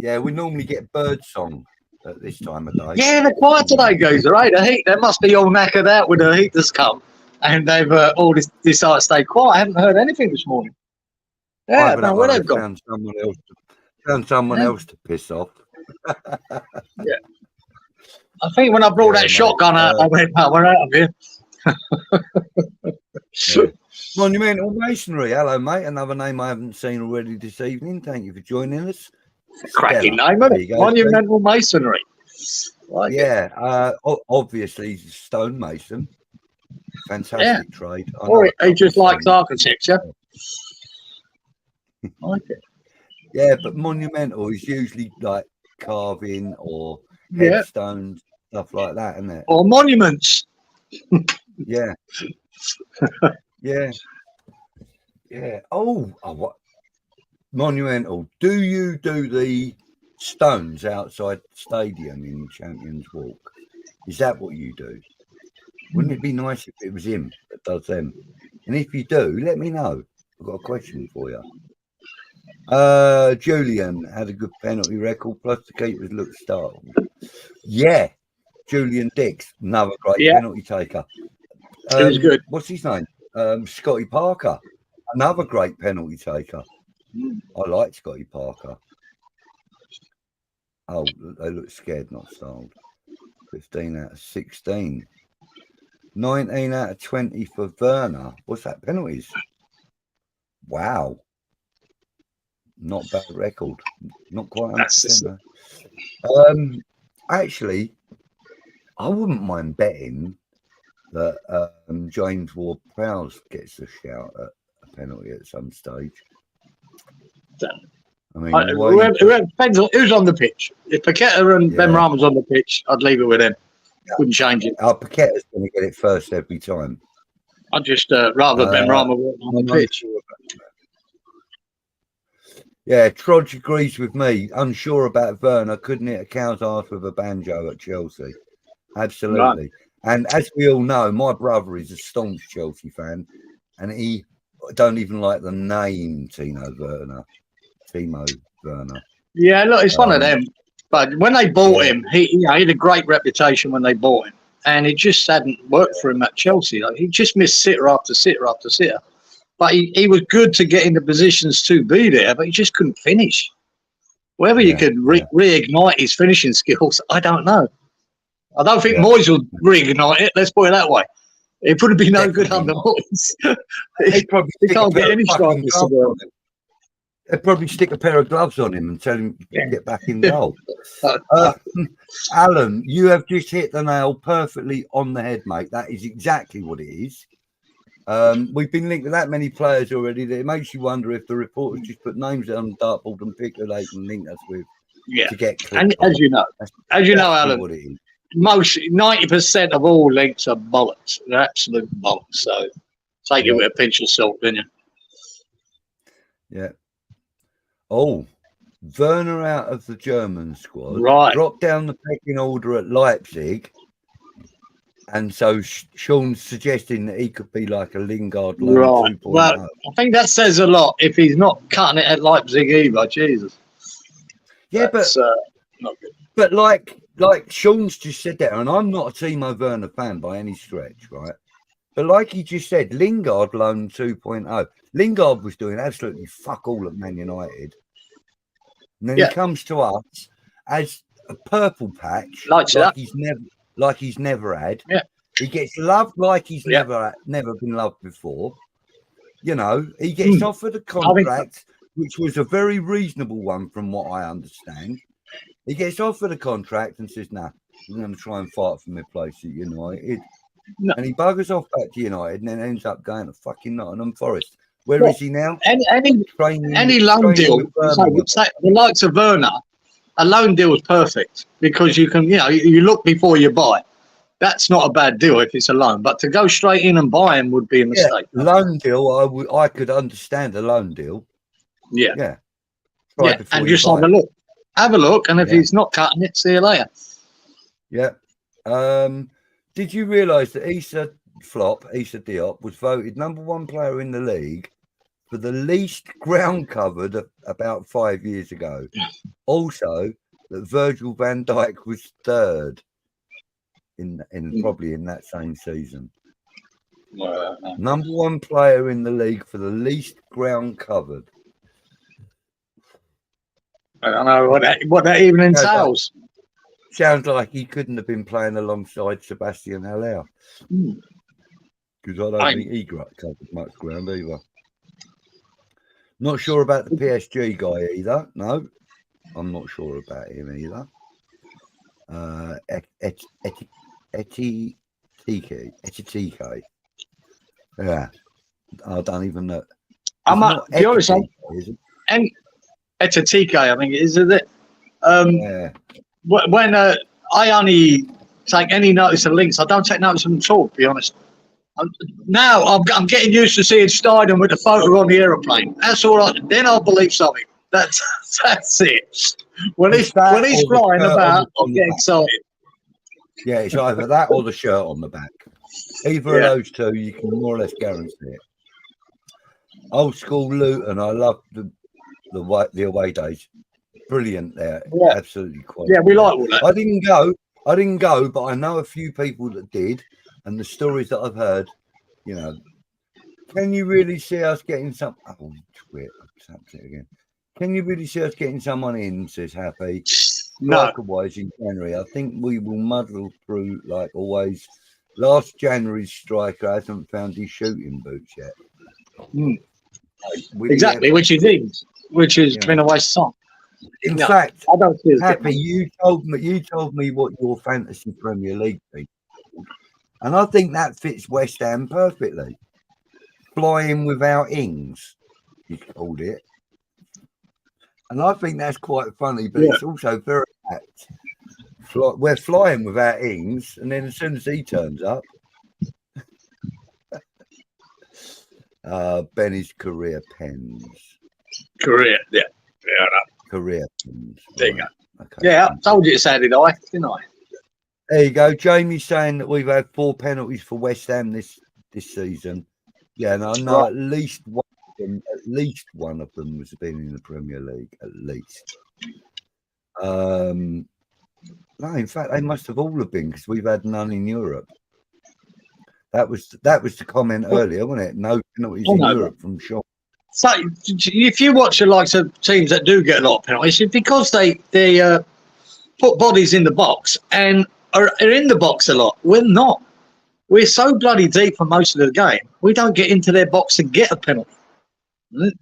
Yeah, we normally get bird song at this time of day. Yeah, they're quiet today, guys. Right, the heat. They must be all knackered out with the heat that's come, and they've all decided to stay quiet. I haven't heard anything this morning. Yeah, no, where they've gone. Found someone else to piss off. Yeah. I think when I brought that shotgun out, I went, "Oh, we're out of here." Monumental Masonry. Hello, mate. Another name I haven't seen already this evening. Thank you for joining us. Cracking name, isn't it? Monumental Masonry. Like obviously, he's a stonemason. Fantastic trade. Or he just likes architecture. Like it. Yeah, but monumental is usually like carving or headstones, stuff like that, isn't it? Or monuments. Yeah. Yeah. Oh, what? Monumental. Do you do the stones outside the stadium in Champions Walk? Is that what you do? Wouldn't it be nice if it was him that does them? And if you do, let me know. I've got a question for you. Julian had a good penalty record, plus the keepers looked startled. Yeah, Julian Dix, another great penalty taker. It was good. What's his name? Scotty Parker, another great penalty taker. I like Scotty Parker. Oh, they look scared, not startled. 15 out of 16. 19 out of 20 for Werner. What's that, penalties? Wow. Not bad record. Not quite 100%. Actually, I wouldn't mind betting that James Ward-Prowse gets a shout at a penalty at some stage. I mean, it depends on who's on the pitch. If Paqueta and Ben Rama's on the pitch, I'd leave it with them. Wouldn't change it. Paqueta's going to get it first every time. I'd just rather Ben Rama on the pitch. Yeah, Trodge agrees with me. Unsure about Werner. Couldn't hit a cow's arse with a banjo at Chelsea. Absolutely. Right. And as we all know, my brother is a staunch Chelsea fan, and he don't even like the name Timo Werner. Yeah, look, it's one of them. But when they bought him, he had a great reputation when they bought him, and it just hadn't worked for him at Chelsea. Like, he just missed sitter after sitter after sitter. But he was good to get into positions to be there, but he just couldn't finish. Whether you could reignite his finishing skills, I don't know. I don't think Moyes will reignite it. Let's put it that way. It would have been no good under Moyes. he can't get any strongest to work. They'd probably stick a pair of gloves on him and tell him to get back in goal. Alan, you have just hit the nail perfectly on the head, mate. That is exactly what it is. We've been linked to that many players already that it makes you wonder if the reporters just put names on the dartboard and pick who they can link us with to get clicked. And as you know, Alan, most 90% of all links are bollocks. They're absolute bollocks. So take it with a pinch of salt, didn't you? Yeah. Oh, Werner out of the German squad. Right. Dropped down the pecking order at Leipzig. And so Sean's suggesting that he could be like a Lingard loan 2.0. Well, I think that says a lot if he's not cutting it at Leipzig either. Jesus. Yeah, that's, not good. But like Sean's just said there, and I'm not a Timo Werner fan by any stretch, right? But like he just said, Lingard loan 2.0. Lingard was doing absolutely fuck all at Man United. And then he comes to us as a purple patch, like he's never had. Yeah. He gets loved like he's never been loved before. You know, he gets offered a contract, which was a very reasonable one from what I understand. He gets offered a contract and says, nah, I'm going to try and fight for my place at United. No. And he buggers off back to United and then ends up going to fucking Nottingham Forest. Where is he now? Any loan deal, the likes of Werner, a loan deal is perfect because you can, you look before you buy. That's not a bad deal if it's a loan, but to go straight in and buy him would be a mistake. Loan deal, I could understand a loan deal. Yeah. And just have a look. Have a look, and if he's not cutting it, see you later. Yeah. Did you realise that Issa Diop was voted #1 player in the league for the least ground covered about 5 years ago? Also, that Virgil van Dijk was third in probably in that same season. #1 player in the league for the least ground covered. I don't know what that even entails. Sounds like he couldn't have been playing alongside Sebastian Haller. Because I don't think he covered much ground either. Not sure about the PSG guy either. No, I'm not sure about him either. Etitike. Yeah, I don't even know. I'm to be honest, and Etitike, I think it is, isn't it? When I only take any notice of links, I don't take notice of them at all, to be honest. Now I'm getting used to seeing Steinem with the photo on the aeroplane. That's all right. Then I'll believe something. That's it. When he's flying about, I'll get excited. Yeah, it's either that or the shirt on the back. Either of those two, you can more or less guarantee it. Old school Luton, I love the away days. Brilliant there. Yeah. Absolutely quality. Yeah, we like all that. I didn't go, but I know a few people that did, and the stories that I've heard, you know. Can you really see us getting some? Oh, twit! I've tapped it again. Can you really see us getting someone in? Says Happy. No. Striker-wise in January, I think we will muddle through like always. Last January's striker hasn't found his shooting boots yet. Exactly, which has been a waste of time. In fact, I don't see Happy, you told me what your fantasy Premier League team, and I think that fits West Ham perfectly. Flying without Ings, you called it, and I think that's quite funny. But it's also very apt. We're flying without Ings, and then as soon as he turns up, Benny's career pens. Career pens. There you go. Okay. Yeah, I told you it sounded nice, didn't I? There you go. Jamie's saying that we've had 4 penalties for West Ham this season. Yeah, and I know at least one of them has been in the Premier League, at least. No, in fact, they must have all have been because we've had none in Europe. That was the comment earlier, wasn't it? No penalties in Europe from Sean. So, if you watch the likes of teams that do get a lot of penalties, it's because they put bodies in the box and are in the box a lot. We're not. We're so bloody deep for most of the game. We don't get into their box and get a penalty.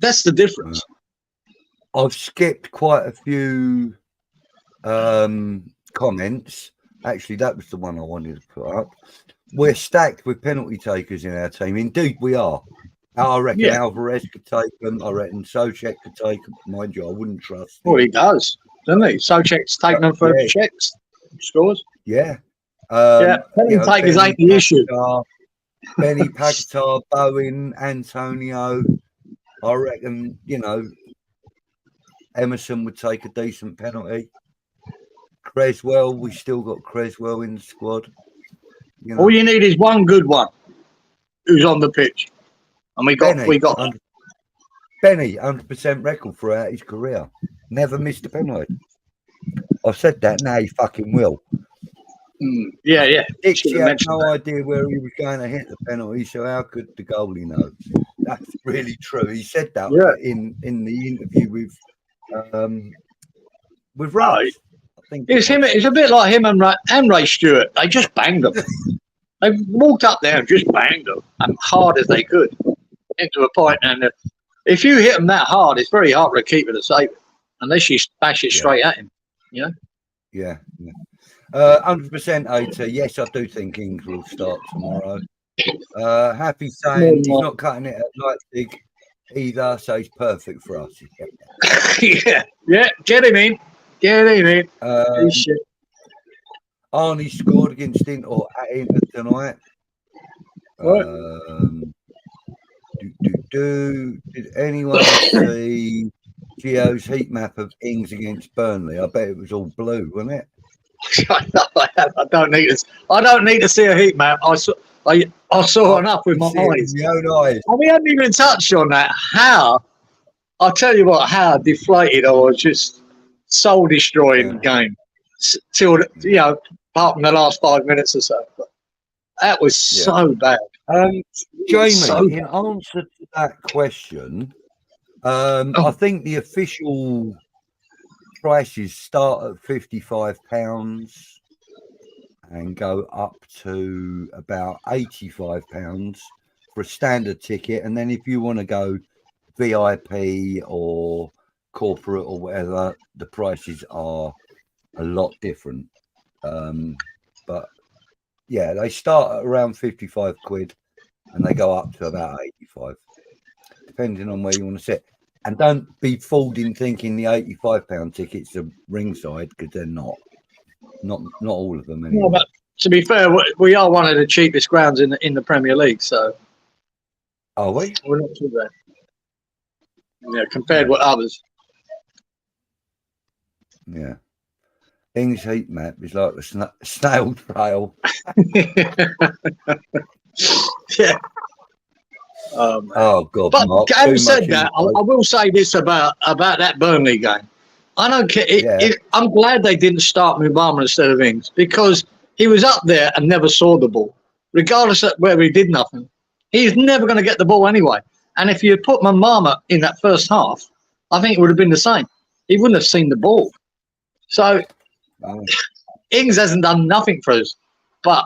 That's the difference. I've skipped quite a few comments. Actually, that was the one I wanted to put up. We're stacked with penalty takers in our team. Indeed, we are. I reckon Alvarez could take them. I reckon Soucek could take them. Mind you, I wouldn't trust him. Well, he does, doesn't he? Soucek's taking them for checks, scores. Yeah. Penalty takers ain't the issue. Benny, Paquetá, Bowen, Antonio. I reckon, Emerson would take a decent penalty. Creswell, we still got Creswell in the squad. All you need is one good one who's on the pitch. And we got Benny, 100% record throughout his career. Never missed a penalty. I've said that, now he fucking will. Yeah. Dixie had no idea where he was going to hit the penalty, so how could the goalie know? That's really true. He said that in the interview with Rice. It's a bit like him and Ray Stewart. They just banged them. They walked up there and just banged them as hard as they could into a point. And if you hit them that hard, it's very hard for a keeper to save it unless you bash it straight at him. Yeah. 100% 80. Yes, I do think Ings will start tomorrow. Happy saying he's not cutting it at Leipzig either, so he's perfect for us. Yeah. Get him in. Arnie scored against Inter tonight. Did anyone see Gio's heat map of Ings against Burnley? I bet it was all blue, wasn't it? I don't need to see a heat map. I saw enough with my eyes. We hadn't even touched on that. I'll tell you what, how deflated I was, just soul destroying the game till apart from the last 5 minutes or so. But that was so bad. Jamie, in answer to that question, I think the official prices start at £55 and go up to about £85 for a standard ticket, and then if you want to go VIP or corporate or whatever, the prices are a lot different. But yeah, they start at around 55 quid and they go up to about 85, depending on where you want to sit. And don't be fooled in thinking the £85 tickets are ringside, because they're not all of them anyway. to be fair, we are one of the cheapest grounds in the Premier League, so Are we? we're not too bad. Yeah, compared with others. Yeah. Ings heat map is like the snail trail. Yeah. Oh God! But Mark, having too said much that, I info. will say this about that Burnley game. I don't care. Yeah. I'm glad they didn't start Mubama instead of Ings, because he was up there and never saw the ball, regardless of whether he did nothing. He's never going to get the ball anyway. And if you put Mubama in that first half, I think it would have been the same. He wouldn't have seen the ball. So Ings hasn't done nothing for us. But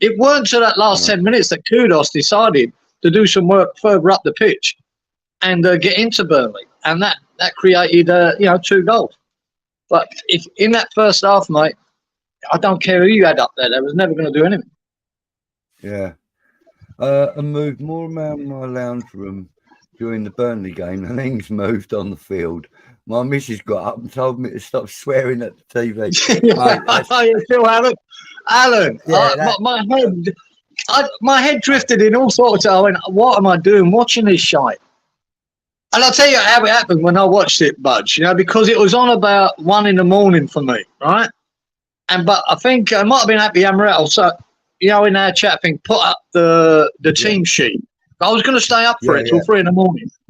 it weren't until that last 10 minutes that Kudos decided to do some work further up the pitch and get into Burnley. And that created, 2 goals. But if in that first half, mate, I don't care who you had up there. They was never going to do anything. Yeah. I moved more around my lounge room during the Burnley game than Ings moved on the field. My missus got up and told me to stop swearing at the TV. Mate, still Alan, Yeah, my head drifted in all sorts of. I went, what am I doing watching this shite? And I'll tell you how it happened when I watched it, Budge. Because it was on about 1 a.m. for me, right? But I think it might have been Happy Amaretto. So, in our chat thing, put up the team sheet. I was going to stay up for it till 3 a.m.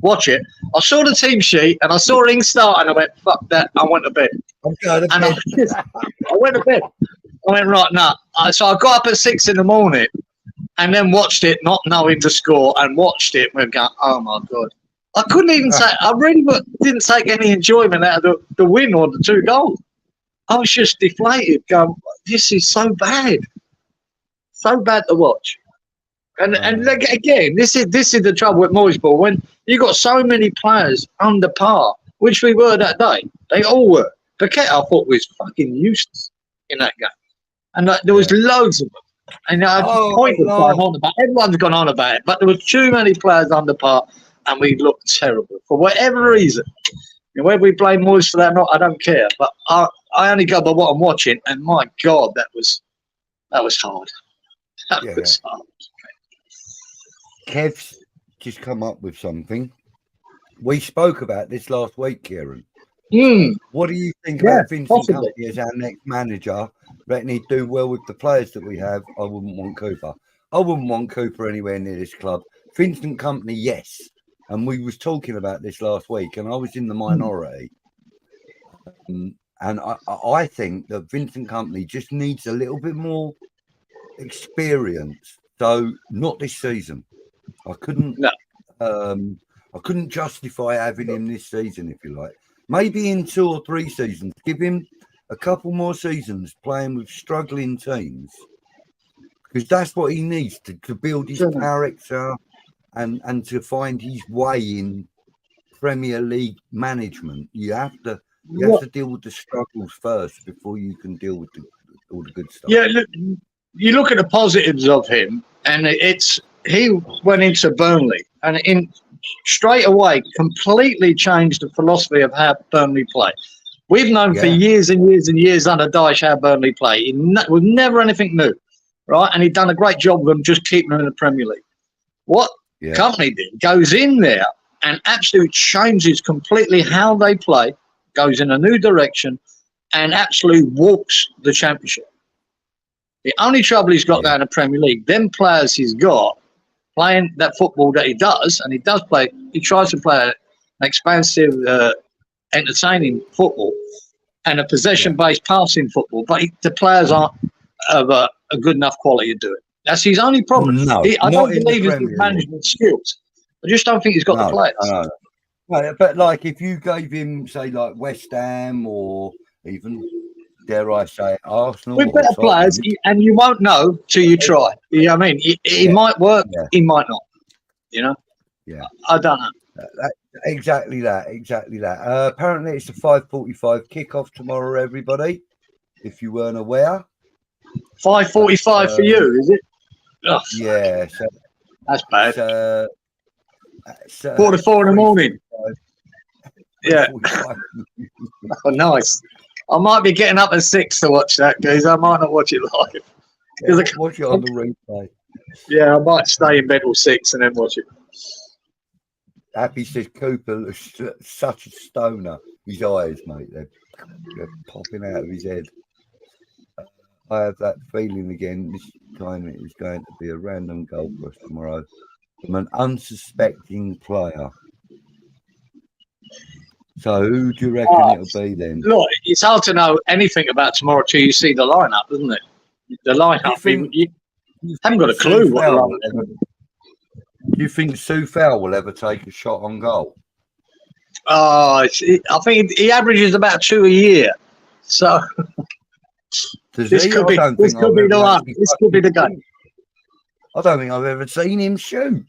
Watch it. I saw the team sheet and I saw Ings start and I went, fuck that. I went to bed. I'm going to bed. I went to bed. I went, right, no. So I got up at 6 a.m. and then watched it, not knowing the score, and watched it and going, oh my God. I couldn't even say, I really didn't take any enjoyment out of the win or the 2 goals. I was just deflated, going, this is so bad. So bad to watch. And again, this is the trouble with Moyesball. When you got so many players under par, which we were that day, they all were. Paquette, I thought, was fucking useless in that game. And there was loads of them. And I just pointed going on about it. Everyone's gone on about it. But there were too many players under par, and we looked terrible. For whatever reason. Whether we blame Moyes for that or not, I don't care. But I only go by what I'm watching, and my God, that was hard. That was hard. Kev's just come up with something. We spoke about this last week, Kieran. What do you think about Vincent Kompany as our next manager? Reckon he'd do well with the players that we have. I wouldn't want Cooper. I wouldn't want Cooper anywhere near this club. Vincent Kompany, yes. And we was talking about this last week, and I was in the minority. And I think that Vincent Kompany just needs a little bit more experience. So not this season. I couldn't justify having him this season, if you like. Maybe in 2 or 3 seasons. Give him a couple more seasons playing with struggling teams, because that's what he needs to build his character and to find his way in Premier League management. You have to deal with the struggles first before you can deal with all the good stuff. Yeah, look, you look at the positives of him, and he went into Burnley and straight away completely changed the philosophy of how Burnley play. We've known for years and years and years under Dyche how Burnley play. It was never anything new, right? And he'd done a great job of them just keeping them in the Premier League. What Kompany did, goes in there and absolutely changes completely how they play, goes in a new direction, and absolutely walks the Championship. The only trouble he's got there in the Premier League, them players he's got playing that football that he does, and he does play, he tries to play an expansive, entertaining football and a possession-based passing football, but the players aren't of a good enough quality to do it. That's his only problem. No, I don't believe in his management skills. I just don't think he's got the players. No, but like if you gave him, say, like West Ham or even, dare I say, Arsenal. With better players, and you won't know till you try. You know what I mean? He might work, he might not. You know? Yeah. I don't know. Exactly that. Apparently it's a 5:45 kickoff tomorrow, everybody, if you weren't aware. 5:45 for you, is it? Oh, yeah. So, that's bad. So, 4 in the morning. Yeah. Oh, nice. I might be getting up at 6 to watch that, guys. I might not watch it live. Yeah, watch it on the replay. Yeah, I might stay in bed till 6 and then watch it. Happy says Cooper is such a stoner. His eyes, mate, they're popping out of his head. I have that feeling again. This time it is going to be a random goal for us tomorrow from an unsuspecting player. So who do you reckon it'll be then? Look, it's hard to know anything about tomorrow till you see the lineup, isn't it? The lineup, you haven't got a clue what the lineup is. Do you think Soufal will ever take a shot on goal? I think he averages about 2 a year. So this could be the one. This could be the game. I don't think I've ever seen him shoot.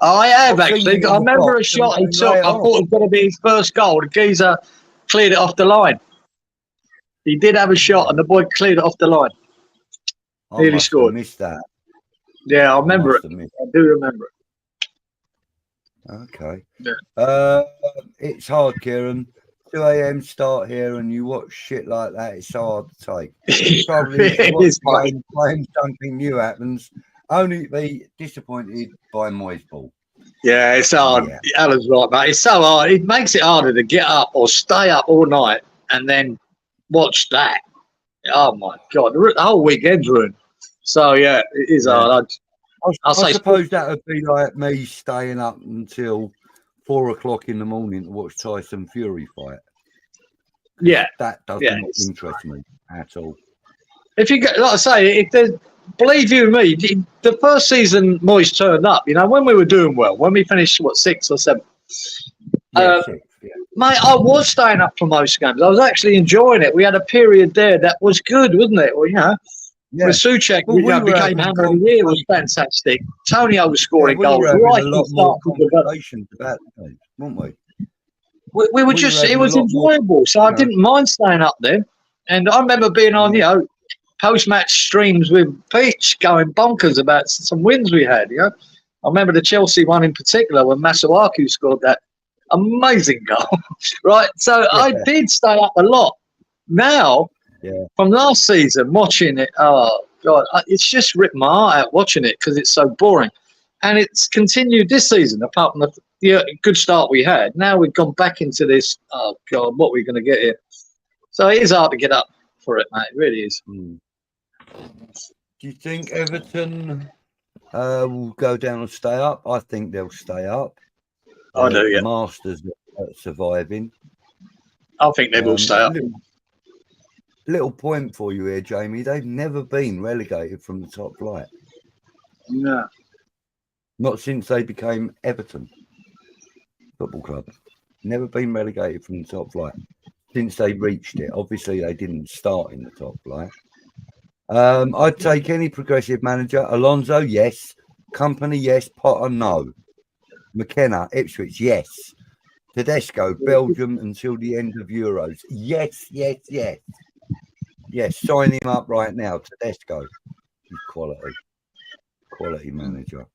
I have actually. I remember a shot he took. I thought it was going to be his first goal. The geezer cleared it off the line. He did have a shot, and the boy cleared it off the line. Nearly scored. Missed that. Yeah, I remember it. I do remember it. Okay. Yeah. It's hard, Kieran. 2 a.m. start here, and you watch shit like that. It's so hard to take. Probably playing something new happens. Only be disappointed by Moyes' ball. Yeah, it's hard. Yeah. Alan's right, mate. It's so hard. It makes it harder to get up or stay up all night and then watch that. Oh my God, the whole weekend's ruined. So yeah, it is hard. I suppose that would be like me staying up until 4 o'clock in the morning to watch Tyson Fury fight. Yeah, that doesn't interest me at all. If you get, like I say, if there's, believe you me, the first season Moyes turned up. You know, when we were doing well, when we finished 6th or 7th. Yeah, 6th, yeah. Mate, I was staying up for most games. I was actually enjoying it. We had a period there that was good, wasn't it? Well, you know. Yeah. With Souček, we became Hammer of the Year, was fantastic. Tonio was scoring goals. We were having a lot more conversations about it, weren't we? We were just, it was enjoyable. So I didn't mind staying up there. And I remember being on, you know, post-match streams with Peach going bonkers about some wins we had, you know. I remember the Chelsea one in particular when Masuaku scored that amazing goal, right? So I did stay up a lot. Now, from last season, watching it, oh God, it's just ripped my heart out watching it because it's so boring. And it's continued this season, apart from the good start we had. Now we've gone back into this, oh God, what are we going to get here? So it is hard to get up for it, mate. It really is. Do you think Everton will go down and stay up? I think they'll stay up. I do, yeah. Masters are surviving. I think they will stay up. Little point for you here, Jamie. They've never been relegated from the top flight. No. Not since they became Everton Football Club. Never been relegated from the top flight. Since they reached it. Obviously, they didn't start in the top flight. I'd take any progressive manager. Alonso, yes. Company, yes. Potter, no. McKenna, Ipswich, yes. Tedesco, Belgium until the end of Euros. Yes, yes, yes. Yes, sign him up right now. Tedesco. He's quality manager.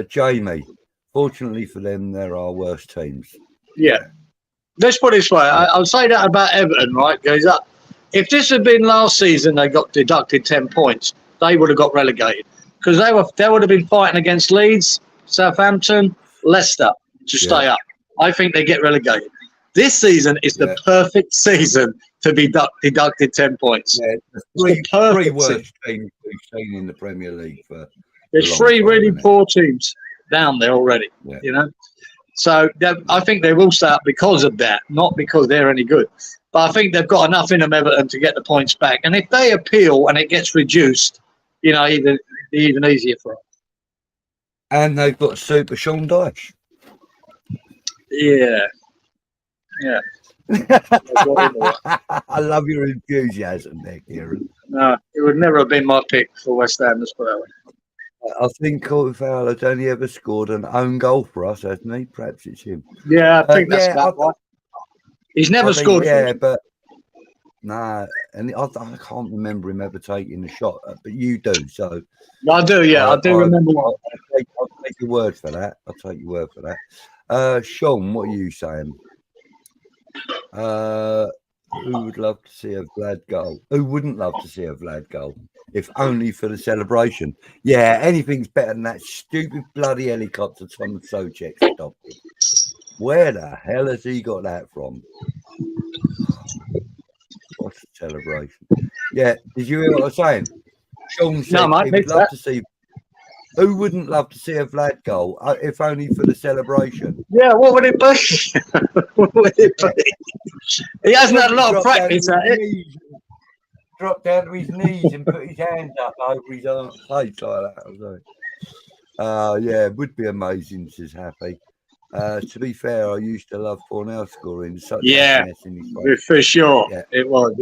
Jamie, fortunately for them, there are worse teams. Yeah. Let's put it this way. I'll say that about Everton, right? Goes up. If this had been last season, they got deducted 10 points. They would have got relegated because they would have been fighting against Leeds, Southampton, Leicester to stay up. I think they get relegated. This season is the perfect season to be deducted 10 points. Yeah, three worst teams we've seen in the Premier League. There's 3 really poor teams down there already, you know. So I think they will stay up because of that, not because they're any good. But I think they've got enough in them, Everton, to get the points back. And if they appeal and it gets reduced, you know, even easier for them. And they've got Super Sean Dyche. Yeah. Yeah. I love your enthusiasm there, Kieran. No, it would never have been my pick for West Ham, let's put it that way. I think Corey Fowler has only ever scored an own goal for us, hasn't he? Perhaps it's him. Yeah, I think that's about right. He's never scored. But no, and I can't remember him ever taking a shot, but you do. So I do, I do remember one. I'll take your word for that. Sean, what are you saying? Who would love to see a Vlad goal? Who wouldn't love to see a Vlad goal? if only for the celebration. Yeah, anything's better than that stupid bloody helicopter Tom Socek stopped it. Where the hell has he got that from? What's the celebration? Yeah, did you hear what I was saying? Sean said No, mate, he would missed love that. to see. Who wouldn't love to see a Vlad goal, if only for the celebration? Yeah, what would it be? What would it be? He hasn't had a lot of practice at it. Drop down to his knees and put his hands up over his own face like that. Yeah, it would be amazing, says Happy. To be fair, I used to love Fornell scoring such Yeah, happiness in his face. for sure. Yeah. It was,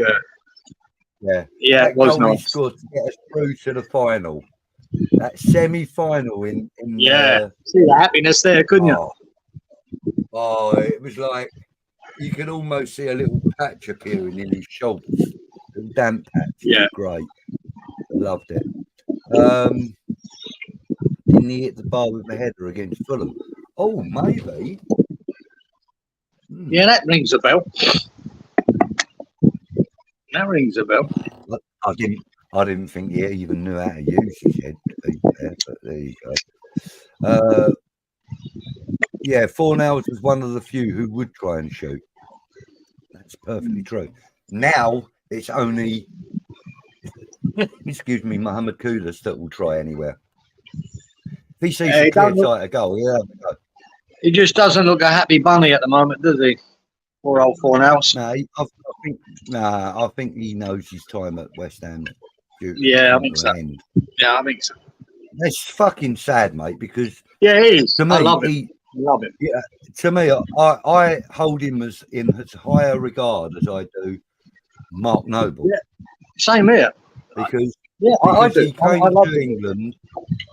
Yeah, Yeah, it was goal he nice. scored to get us through to the final. That semi-final in Yeah, see the happiness there, couldn't you? Oh, it was like you could almost see a little patch appearing in his shorts. A damp patch. Yeah. It was great. I loved it. Didn't he hit the bar with a header against Fulham? Oh, maybe. Yeah, that rings a bell. That rings a bell. I didn't think he even knew how to use his head, to be fair, but there you go. Yeah, Fornells was one of the few who would try and shoot. That's perfectly true. Now it's only, excuse me, Mohamed Kudus that will try anywhere. If he sees a clear sight of goal, yeah. He just doesn't look a happy bunny at the moment, does he? Poor old Fornells. No, I think he knows his time at West Ham. Yeah, I think so. Yeah, I think so. That's fucking sad, mate, because yeah, he is. To me, I love it. Love it. Yeah, to me, I hold him in as higher regard as I do Mark Noble. Yeah, same here. Because I do. He came to England.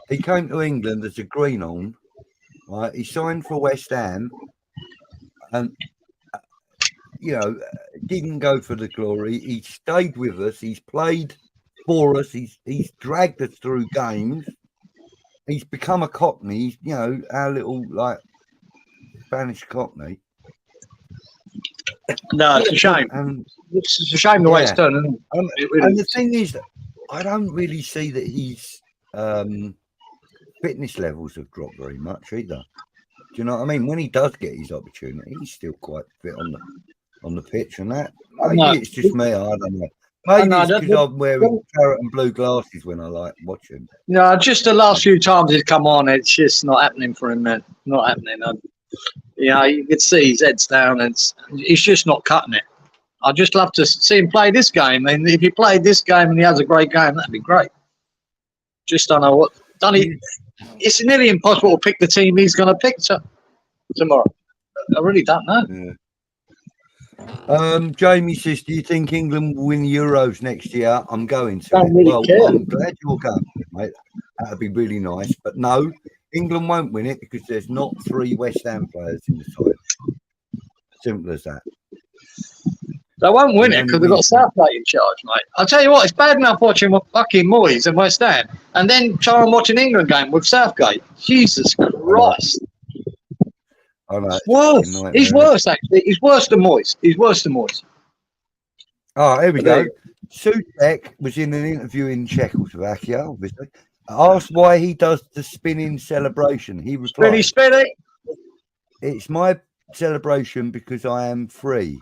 He came to England as a greenhorn. Right, he signed for West Ham, and didn't go for the glory. He stayed with us. He's played for us. He's dragged us through games. He's become a Cockney. He's, our little Spanish Cockney. No, it's a shame. It's a shame the way it's done. And the thing is, I don't really see that his fitness levels have dropped very much either. Do you know what I mean? When he does get his opportunity, he's still quite fit on the pitch and that. Maybe it's just me. I don't know. Maybe it's because I'm wearing carrot and blue glasses when I like watching. No, just the last few times he's come on, it's just not happening for him, man. Not happening. You could see his head's down, and he's just not cutting it. I'd just love to see him play this game. And if he played this game and he has a great game, that'd be great. Just don't know what. It's nearly impossible to pick the team he's going to pick tomorrow. I really don't know. Yeah. Jamie says, do you think England will win the Euros next year? I'm going to. I'm glad you're going, mate. That'd be really nice. But no, England won't win it because there's not 3 West Ham players in the side. Simple as that. They won't win it because they've got Southgate in charge, mate. I'll tell you what, it's bad enough watching fucking Moyes and West Ham and then try and watch an England game with Southgate. Jesus Christ. I know. Worse. He's worse, actually. He's worse than Moyes. Oh, here we go. Sutek was in an interview in Czechoslovakia, obviously. Asked why he does the spinning celebration. He replied, Spinny. It's my celebration because I am free.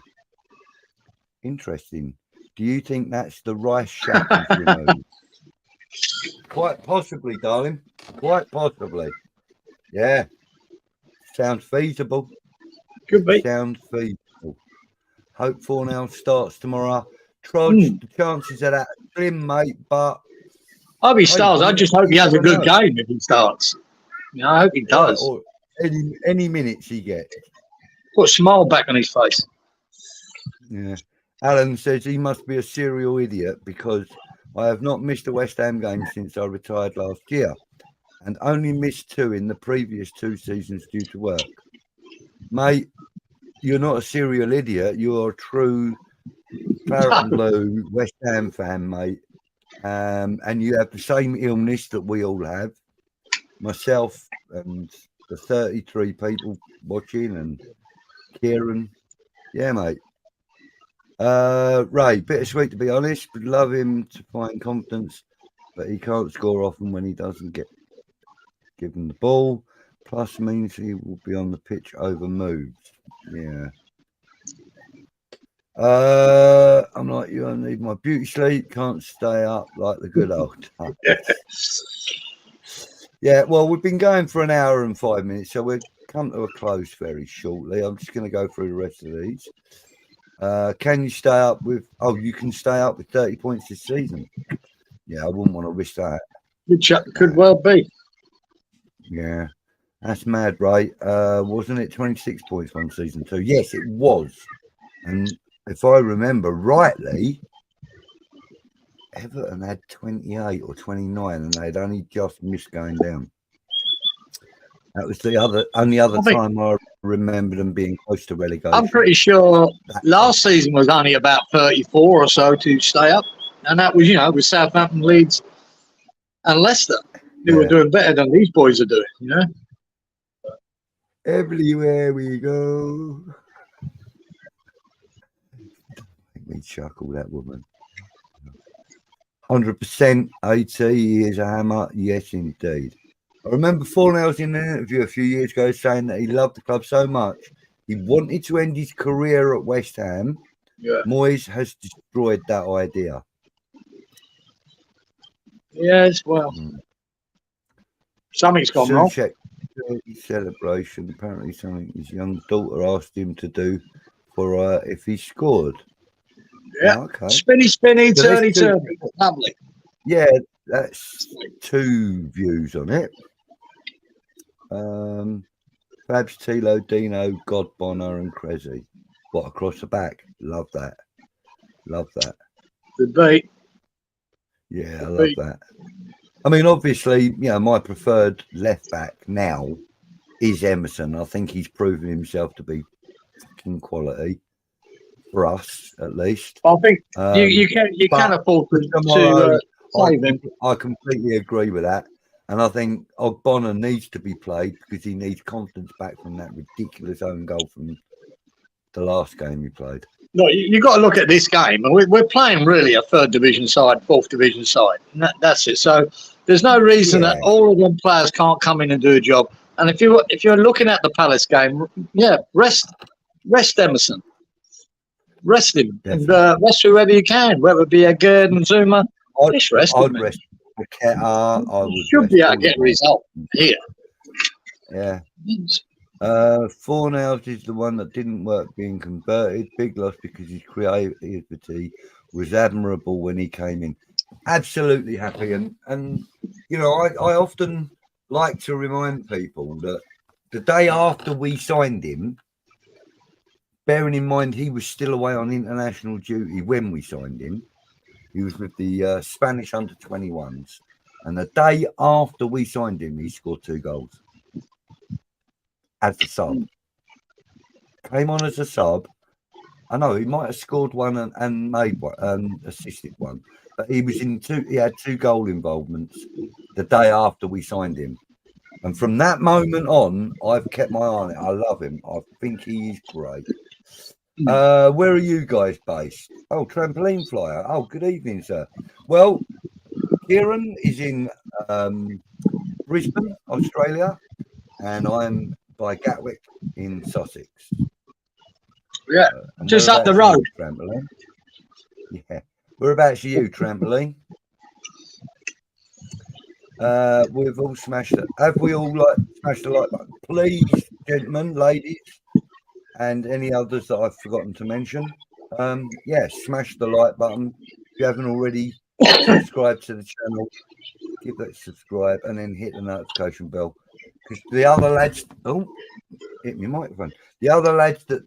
Interesting. Do you think that's the rice shackles removed? Quite possibly, darling. Quite possibly. Yeah. Sounds feasible. Could be. Sounds feasible. Hope Fornell starts tomorrow. Trudge, the chances of that are slim, mate, but I hope he starts. I just hope he has a good game if he starts. I hope he does. Or any minutes he gets. Put a smile back on his face. Yeah. Alan says he must be a serial idiot because I have not missed a West Ham game since I retired last year and only missed 2 in the previous 2 seasons due to work. Mate, you're not a serial idiot. You're a true claret and blue West Ham fan, mate. And you have the same illness that we all have. Myself and the 33 people watching and Kieran. Yeah, mate. Ray, bittersweet to be honest, but love him to find confidence but he can't score often when he doesn't get given the ball. Plus means he will be on the pitch over moves. Yeah. I'm like you. I need my beauty sleep. Can't stay up like the good old times. Yeah. Well, we've been going for an hour and 5 minutes, so we'll come to a close very shortly. I'm just going to go through the rest of these. Can you stay up with? Oh, you can stay up with 30 points this season. Yeah, I wouldn't want to risk that. Could well be. Yeah, that's mad, right? Wasn't it 26 points on season 2? Yes, it was. And if I remember rightly, Everton had 28 or 29, and they'd only just missed going down. That was the only other time I remember them being close to relegation. I'm pretty sure last season was only about 34 or so to stay up, and that was, with Southampton, Leeds, and Leicester. They were doing better than these boys are doing, Everywhere we go. Make me chuckle, that woman. 100% AT is a hammer. Yes, indeed. I remember Fornells in an interview a few years ago saying that he loved the club so much he wanted to end his career at West Ham. Yeah. Moyes has destroyed that idea. Yes, well, something's gone wrong. Celebration. Apparently, something his young daughter asked him to do for if he scored. Yeah. Oh, okay. Spinny, turny. Lovely. Yeah, that's 2 views on it. Fabs, Tilo, Dino, God, Bonner, and Cressy. What, across the back? Love that. Good beat. Yeah, I love that. I mean, obviously, my preferred left back now is Emerson. I think he's proven himself to be fucking quality for us, at least. I think you can afford to save him. I completely agree with that. And I think Ogbonna needs to be played because he needs confidence back from that ridiculous own goal from the last game he played. No, you've got to look at this game. We're playing really a 3rd division side, 4th division side. And that's it. So there's no reason that all of them players can't come in and do a job. And if you're looking at the Palace game, rest Emerson. Rest him. Definitely. And rest whoever you can, whether it be a Gerd and Zuma. I'd rest Paqueta. You should be able to get a result here. Yeah. Fornells is the one that didn't work being converted. Big loss because his creativity was admirable when he came in. Absolutely happy. And I often like to remind people that the day after we signed him, bearing in mind he was still away on international duty when we signed him, he was with the Spanish under-21s. And the day after we signed him, he scored 2 goals. As a sub. Came on as a sub. I know he might have scored one and made one and assisted one. But he was he had 2 goal involvements the day after we signed him. And from that moment on, I've kept my eye on it. I love him. I think he is great. Where are you guys based? Oh, Trampoline Flyer. Oh, good evening, sir. Well, Kieran is in Brisbane, Australia, and I'm by Gatwick in Sussex. Yeah, just up the road. Trampoline. Yeah. Whereabouts are you, Trampoline? We've all smashed it. Have we all smashed the like button? Please, gentlemen, ladies, and any others that I've forgotten to mention. Smash the like button. If you haven't already subscribed to the channel, give that subscribe and then hit the notification bell. Because the other lads, hit my microphone. The other lads that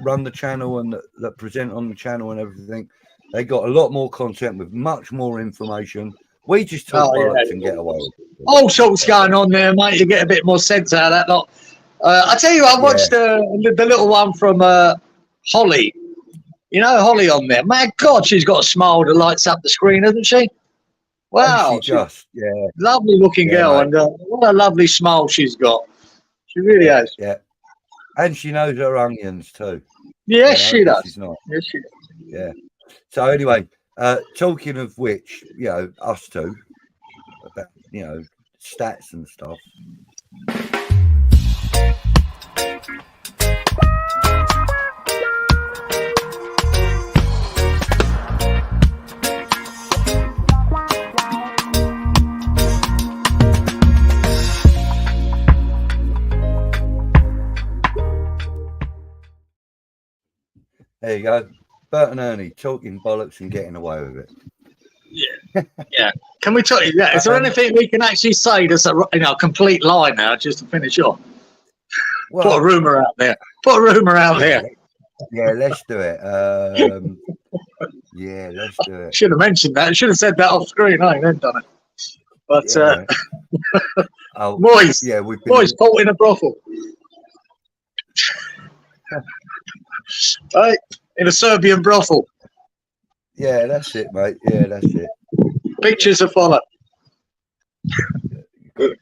run the channel and that present on the channel and everything, they got a lot more content with much more information. We just talk bollocks and get away with it. All sorts going on there, mate. You get a bit more sense out of that lot. I tell you, I watched the little one from Holly. You know Holly on there. My God, she's got a smile that lights up the screen, hasn't she? Wow. Lovely looking girl. Mate. And what a lovely smile she's got. She really has. Yeah. And she knows her onions too. Yes, she does. She's not. Yes, she does. Yeah. So anyway, talking of which, us two, about, stats and stuff. There you go. Bert and Ernie talking bollocks and getting away with it. Yeah. Yeah. Can we talk? Yeah. Is there anything we can actually say that's a complete lie now, just to finish off? Well, Put a rumour out there. Put a rumour out there. Yeah, let's do it. Yeah, let's do it. Should have mentioned that. Should have said that off screen. I ain't done it. But boys, we've been caught in a brothel. Right, in a Serbian brothel. Yeah, that's it, mate. Yeah, that's it. Pictures are follow.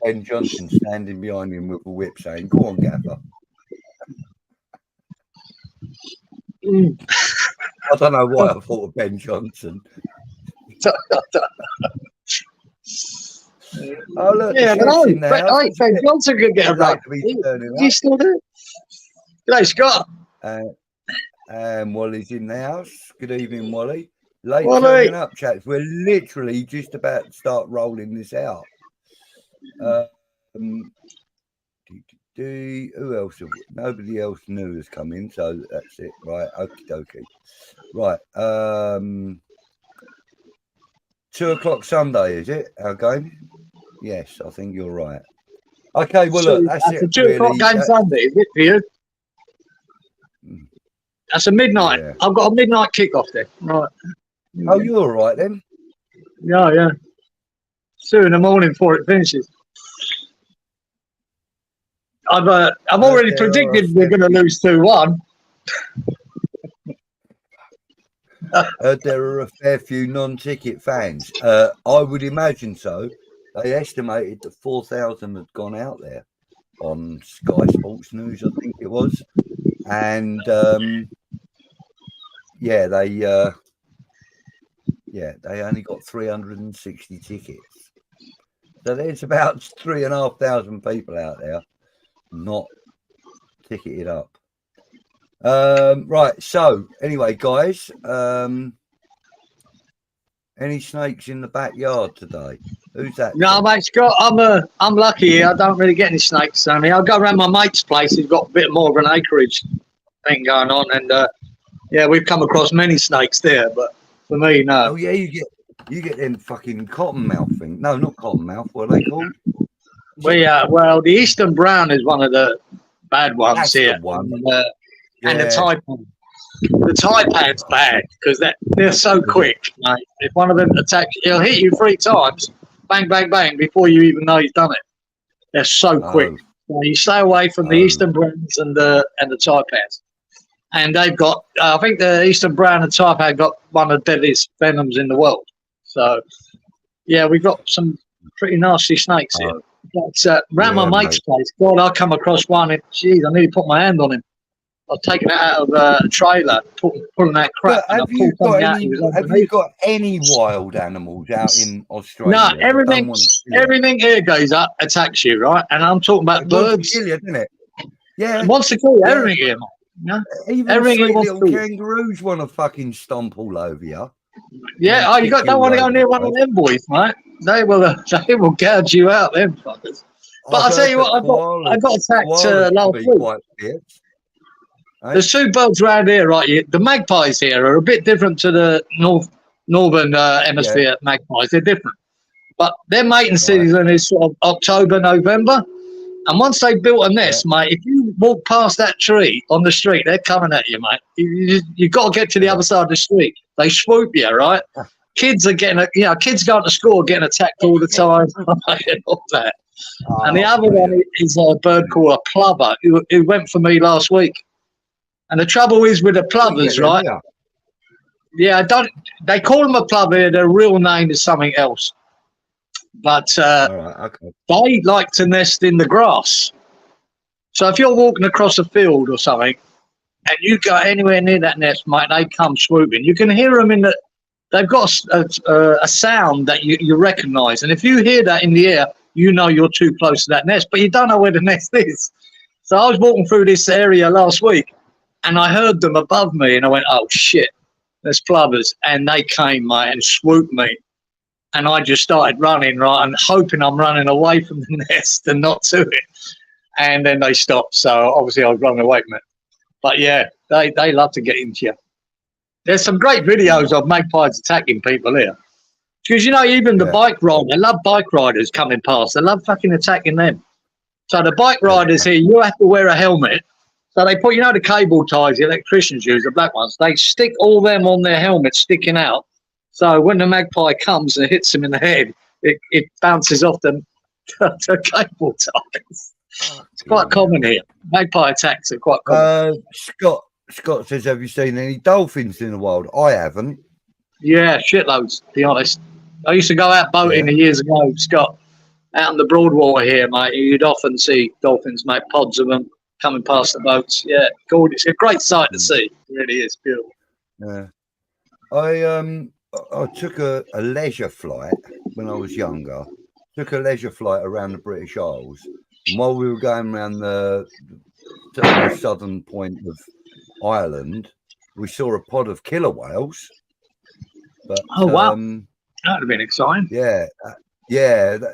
Ben Johnson standing behind him with a whip saying, "Go on, Gaffer." I don't know why I thought of Ben Johnson. Oh, look, yeah, Ben Johnson could get a break. He's still there. G'day, Scott. Wally's in the house. Good evening, Wally. Late turning up, chaps. We're literally just about to start rolling this out. Who else? Nobody else new has come in, so that's it. Right, okie dokie. Right. 2 o'clock Sunday, is it? Our game? Yes, I think you're right. Okay, well, look, that's it. 2 o'clock game Sunday, is it for you? That's a midnight. Yeah. I've got a midnight kickoff there. Right. Oh, you're all right then? Yeah. 2 in the morning before it finishes. I've already predicted we're going to lose 2-1. There are a fair few non-ticket fans. I would imagine so. They estimated that 4,000 had gone out there on Sky Sports News, I think it was. And they only got 360 tickets. So there's about 3,500 people out there not ticketed up. Right, so anyway, guys, any snakes in the backyard today? Who's that? No, mate, Scott, I'm lucky here. I don't really get any snakes on me. I'll go around my mate's place. He's got a bit more of an acreage thing going on, and we've come across many snakes there, but for me, no. Oh yeah, you get them fucking cottonmouth thing. No, not cottonmouth. What are they called? Well, the Eastern Brown is one of the bad ones. That's here. The one. And the taipan. The taipan's bad because they're so quick, mate. If one of them attacks, he'll hit you 3 times, bang, bang, bang, before you even know he's done it. They're so quick. So you stay away from the Eastern Browns and the taipans. And they've got, I think the Eastern Brown and taipan got one of the deadliest venoms in the world. So, yeah, we've got some pretty nasty snakes here. But around my mate's place, God, I come across one. And, geez, I nearly put my hand on him. I've taken it out of a trailer, pulling that crap. Have you got any wild animals out in Australia? No, everything here goes up, attacks you, right? And I'm talking about birds. Kill you, isn't it? Yeah. It wants to kill you, everything here, mate. Yeah? Even everything little kangaroos want to fucking stomp all over you. Yeah, don't want to go near one of them boys, mate. They will gouge you out, them fuckers. But I'll tell you what, I got attacked last week. There's 2 birds around here, right? The magpies here are a bit different to the northern hemisphere magpies. They're different. But their mating season is sort of October, November. And once they built a nest, mate, if you walk past that tree on the street, they're coming at you, mate. You've got to get to the other side of the street. They swoop you, right? Kids are kids going to school getting attacked all the time and all that. And the other one is a bird called a plover who went for me last week. And the trouble is with the plovers, right? Yeah, they call them a plover. Their real name is something else. But they like to nest in the grass. So if you're walking across a field or something, and you go anywhere near that nest, mate, they come swooping. You can hear them in they've got a sound that you recognise, and if you hear that in the air, you know you're too close to that nest, but you don't know where the nest is. So I was walking through this area last week, and I heard them above me, and I went, "Oh shit, there's plovers!" And they came, mate, and swooped me, and I just started running, right, and hoping I'm running away from the nest and not to it. And then they stopped, so obviously I was running away from it. But yeah, they love to get into you. There's some great videos of magpies attacking people here. Because, you know, even the bike rider, they love bike riders coming past. They love fucking attacking them. So the bike riders here, you have to wear a helmet. So they put, you know, the cable ties, the electricians use, the black ones. They stick all them on their helmets sticking out. So when the magpie comes and hits them in the head, it bounces off the cable ties. It's quite common here. Magpie attacks are quite common. Scott says, have you seen any dolphins in the wild? I haven't. Yeah, shitloads, to be honest. I used to go out boating years ago, Scott, out in the Broadwater here, mate. You'd often see dolphins, mate, pods of them coming past the boats. Yeah, gorgeous. It's a great sight to see. It really is beautiful. Yeah. I took a leisure flight when I was younger. Took a leisure flight around the British Isles. And while we were going around the southern point of Ireland, we saw a pod of killer whales. But, oh, wow. That would have been exciting. Yeah.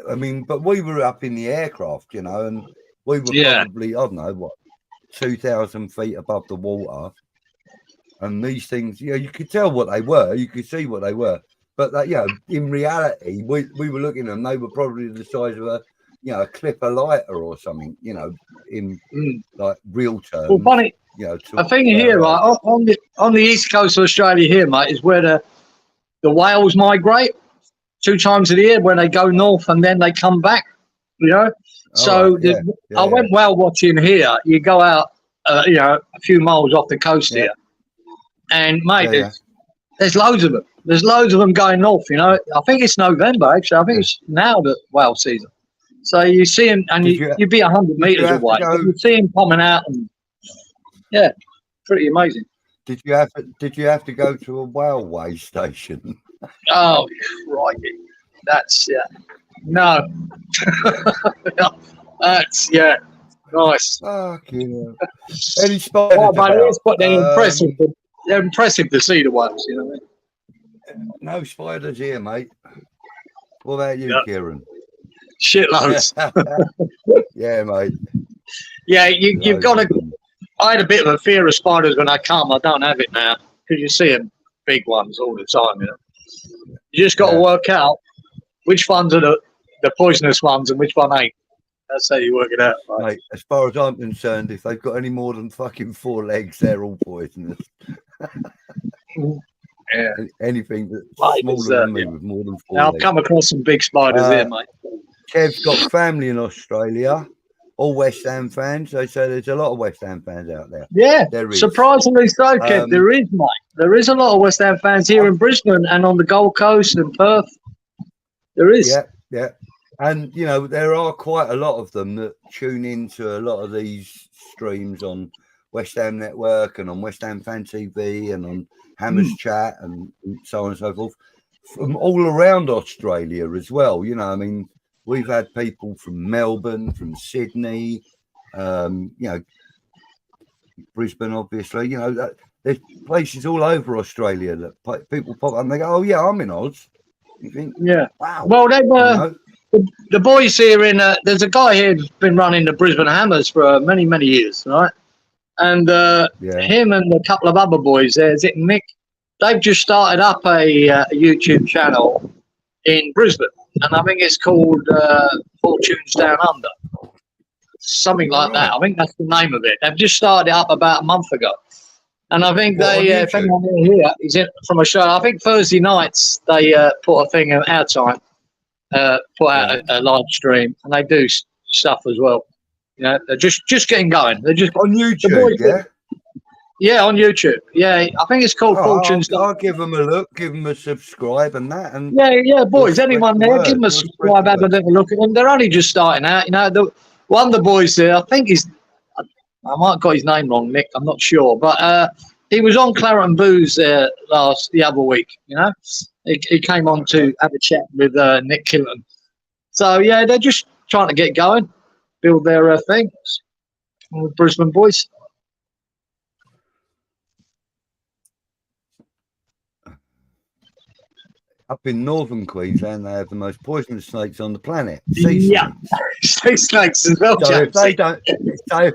I mean, but we were up in the aircraft, you know, and we were probably, I don't know, what, 2,000 feet above the water. And these things, you know, you could tell what they were. You could see what they were. But, you know, in reality, we were looking at them. They were probably the size of a, you know, a clipper lighter or something, you know, in like real terms. Well, funny, you know, I think here, right, on the east coast of Australia here, mate, is where the whales migrate 2 times a year, where they go north and then they come back, you know. So I went whale watching here. You go out, you know, a few miles off the coast here, and mate, there's loads of them. There's loads of them going north, you know. I think it's November, actually. I think it's now the whale season. So you see them, and you'd be 100 meters away. You see them coming out, and yeah, pretty amazing. Did you have to go to a whale weigh station? Oh, crikey. That's no. That's nice. Fucking any spiders? Oh, but it is, but they're impressive. They're impressive to see the whales, you know what I mean? No spiders here, mate. What about you, Kieran? Shitloads. Yeah, mate. Yeah, you've got to. I had a bit of a fear of spiders when I come. I don't have it now because you see them big ones all the time. You know, you just got to work out which ones are the poisonous ones and which one ain't. That's how you work it out, right? Mate, as far as I'm concerned, if they've got any more than fucking 4 legs, they're all poisonous. Yeah. Anything that's smaller than me with more than 4 legs. I've come across some big spiders here, mate. Kev's got family in Australia, all West Ham fans. They say there's a lot of West Ham fans out there. Yeah, there is. Surprisingly so, Kev. There is, mate. There is a lot of West Ham fans here in Brisbane and on the Gold Coast and Perth. There is. Yeah. And, you know, there are quite a lot of them that tune into a lot of these streams on West Ham Network and on West Ham Fan TV and on Hammers Chat and so on and so forth from all around Australia as well. You know, I mean, we've had people from Melbourne, from Sydney, you know, Brisbane, obviously. You know, there's places all over Australia that people pop up and they go, "Oh yeah, I'm in Oz." You think, wow. Well, the boys here in there's a guy here who's been running the Brisbane Hammers for many years, right? And him and a couple of other boys there, is it Nick? They've just started up a YouTube channel in Brisbane, and I think it's called Fortunes Down Under, something like that. I think that's the name of it. They've just started it up about a month ago, and I think if anyone here is in from a show, I think Thursday nights they put a thing at our time, put out a live stream, and they do stuff as well. You know, they're just getting going. They're just on YouTube, yeah, on YouTube. Yeah, I think it's called Fortunes. I'll give them a look, give them a subscribe and that. And yeah, boys, anyone there, give them a subscribe, have a little look at them. They're only just starting out. You know, one of the boys there, I think I might have got his name wrong, Nick, I'm not sure. But He was on Claret and Booze the other week. You know, he came on to have a chat with Nick Kilton. So yeah, they're just trying to get going, build their things with Brisbane boys. Up in northern Queensland, they have the most poisonous snakes on the planet. Yeah, sea snakes as well. So if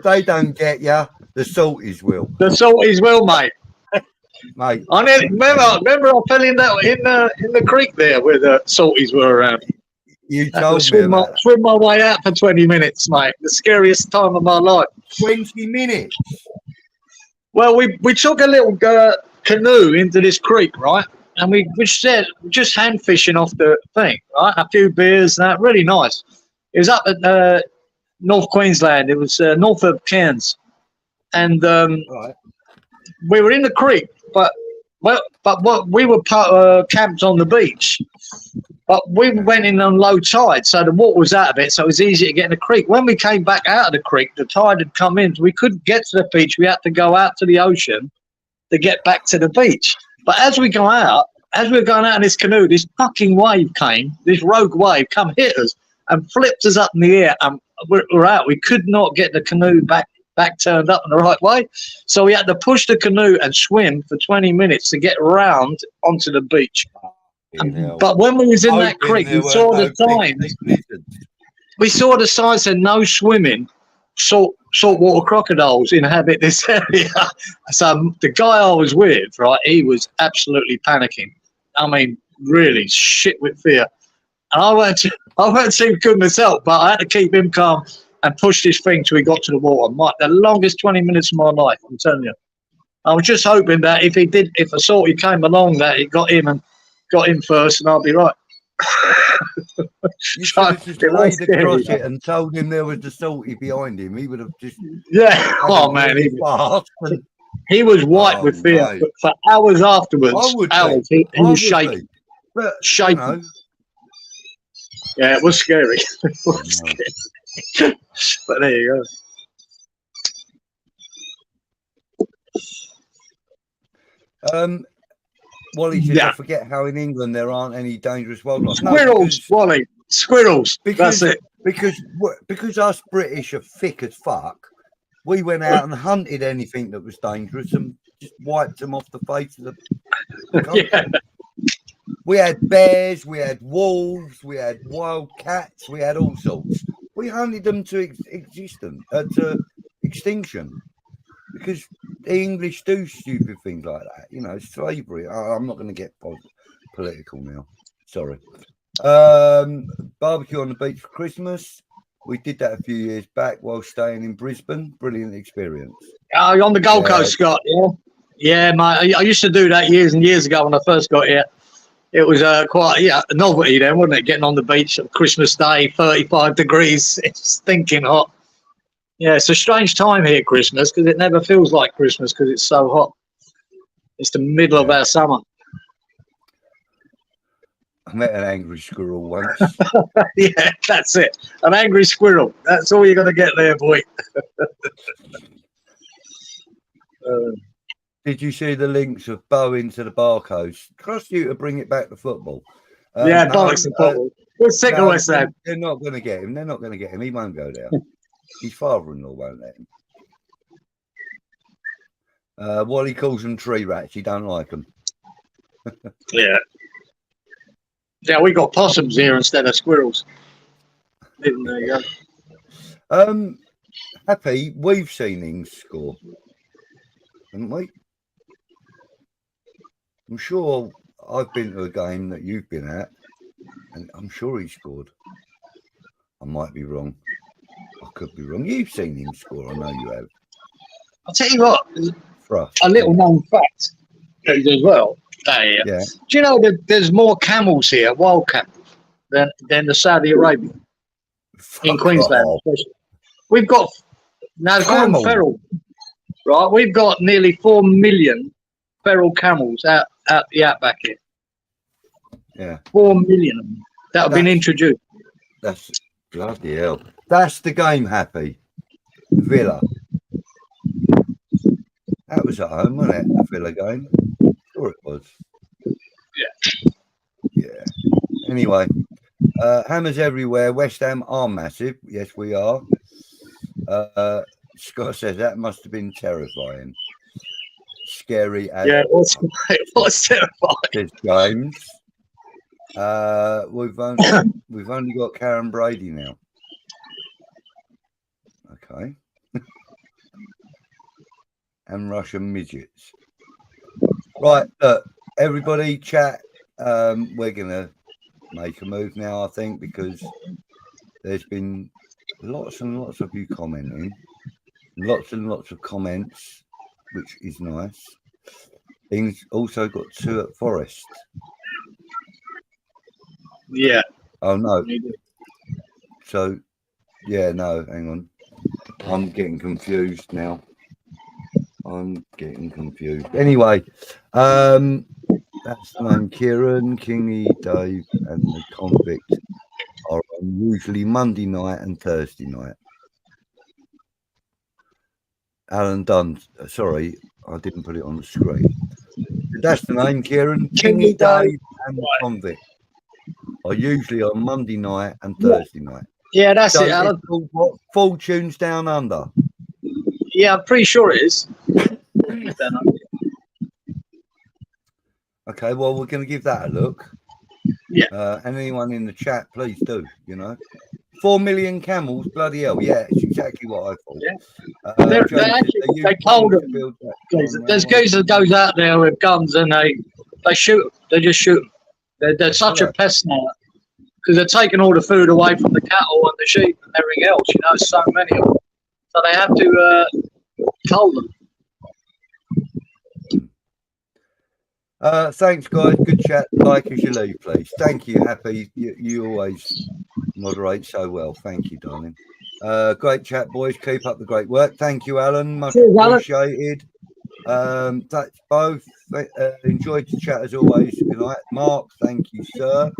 they don't get you, the salties will. The salties will, mate. Mate, remember I fell in the creek there where the salties were around. You told me about that. Swim my way out for 20 minutes, mate. The scariest time of my life. 20 minutes? Well, we took a little canoe into this creek, right? And we just hand fishing off the thing, right? A few beers, and that, really nice. It was up at North Queensland. It was north of Cairns. And right. We were in the creek, but we were camped on the beach. But we went in on low tide, so the water was out of it, so it was easy to get in the creek. When we came back out of the creek, the tide had come in. We couldn't get to the beach. We had to go out to the ocean to get back to the beach. But as we were going out in this canoe, this fucking wave came, this rogue wave come hit us and flipped us up in the air, and we're out. We could not get the canoe back turned up in the right way. So we had to push the canoe and swim for 20 minutes to get around onto the beach. But when we was in that creek, we saw the signs. We saw the signs said no swimming. Saltwater crocodiles inhabit this area. So the guy I was with, right, he was absolutely panicking. I mean, really shit with fear. And I weren't too good myself, but I had to keep him calm and push this thing till we got to the water. The longest 20 minutes of my life, I'm telling you. I was just hoping that if a salty came along, that it got him first, and I'll be right. You should have just laid across it and told him there was the salty behind him. He would have just... Yeah. Oh, man. He was white with fear. But for hours afterwards, he was shaking. But, shaking. You know. Yeah, it was scary. It was scary. But there you go. Wally says, I forget how in England there aren't any dangerous wildlife. Squirrels, Wally. Squirrels. That's it. Because us British are thick as fuck, we went out and hunted anything that was dangerous and just wiped them off the face of the country. Yeah. We had bears, we had wolves, we had wild cats, we had all sorts. We hunted them to extinction. Because the English do stupid things like that, you know, slavery. I'm not going to get political now. Sorry. Barbecue on the beach for Christmas. We did that a few years back while staying in Brisbane. Brilliant experience. Oh, on the Gold Coast, Scott. Yeah, yeah, mate. I used to do that years and years ago when I first got here. It was quite a novelty then, wasn't it? Getting on the beach on Christmas Day, 35 degrees, it's stinking hot. Yeah, it's a strange time here, Christmas, because it never feels like Christmas because it's so hot. It's the middle of our summer. I met an angry squirrel once. Yeah, that's it. An angry squirrel. That's all you're going to get there, boy. Did you see the links of Bowen to the barcodes? Trust you to bring it back to football. Yeah, bollocks to football. We're sick of West Ham. They're not going to get him. They're not going to get him. He won't go there. His father-in-law won't let him. Wally calls them tree rats. He don't like them. Yeah. Yeah, we got possums here instead of squirrels. There you go. Happy, we've seen him score, haven't we? I'm sure I've been to a game that you've been at, and I'm sure he scored. I might be wrong. I could be wrong. You've seen him score. I know you have. I'll tell you what. A little known fact as well. Yeah. Do you know that there's more camels here, wild camels, than the Saudi Arabia in Queensland? We've got now feral, right? We've got nearly 4 million feral camels out the outback here. Yeah, 4 million of them that have been introduced. That's bloody hell. That's the game, Happy Villa. That was at home, wasn't it? The Villa game. Sure it was. Yeah. Anyway, hammers everywhere. West Ham are massive. Yes, we are. Scott says that must have been terrifying. Scary as it was terrifying. says James. We've only got Karen Brady now. Okay. And Russian midgets. Right, look, everybody chat. We're gonna make a move now, I think, because there's been lots and lots of you commenting, lots and lots of comments, which is nice. Things also got 2 at Forest. Yeah. Oh no. So yeah, no, hang on. I'm getting confused now. Anyway, that's the name. Kieran, Kingy, Dave, and the convict are on usually Monday night and Thursday night. Alan Dunn, sorry, I didn't put it on the screen. That's the name, Kieran. Kingy, Dave, and the convict are usually on Monday night and Thursday night. Yeah, that's it, Alan. What, Fortunes Down Under? Yeah, I'm pretty sure it is. Okay, well, we're going to give that a look. Yeah. And anyone in the chat, please do, 4 million camels, bloody hell. Yeah, it's exactly what I thought. Yeah. They told them. There's guys that goes out there with guns and they shoot. They just shoot. They're such a pest now because they're taking all the food away from the cattle and the sheep and everything else. So many of them. So they have to toll them. Thanks, guys. Good chat. Like as you leave, please. Thank you, Happy. You always moderate so well. Thank you, darling. Great chat, boys. Keep up the great work. Thank you, Alan. Much appreciated. That's both. Enjoyed the chat as always. Good night, Mark. Thank you, sir.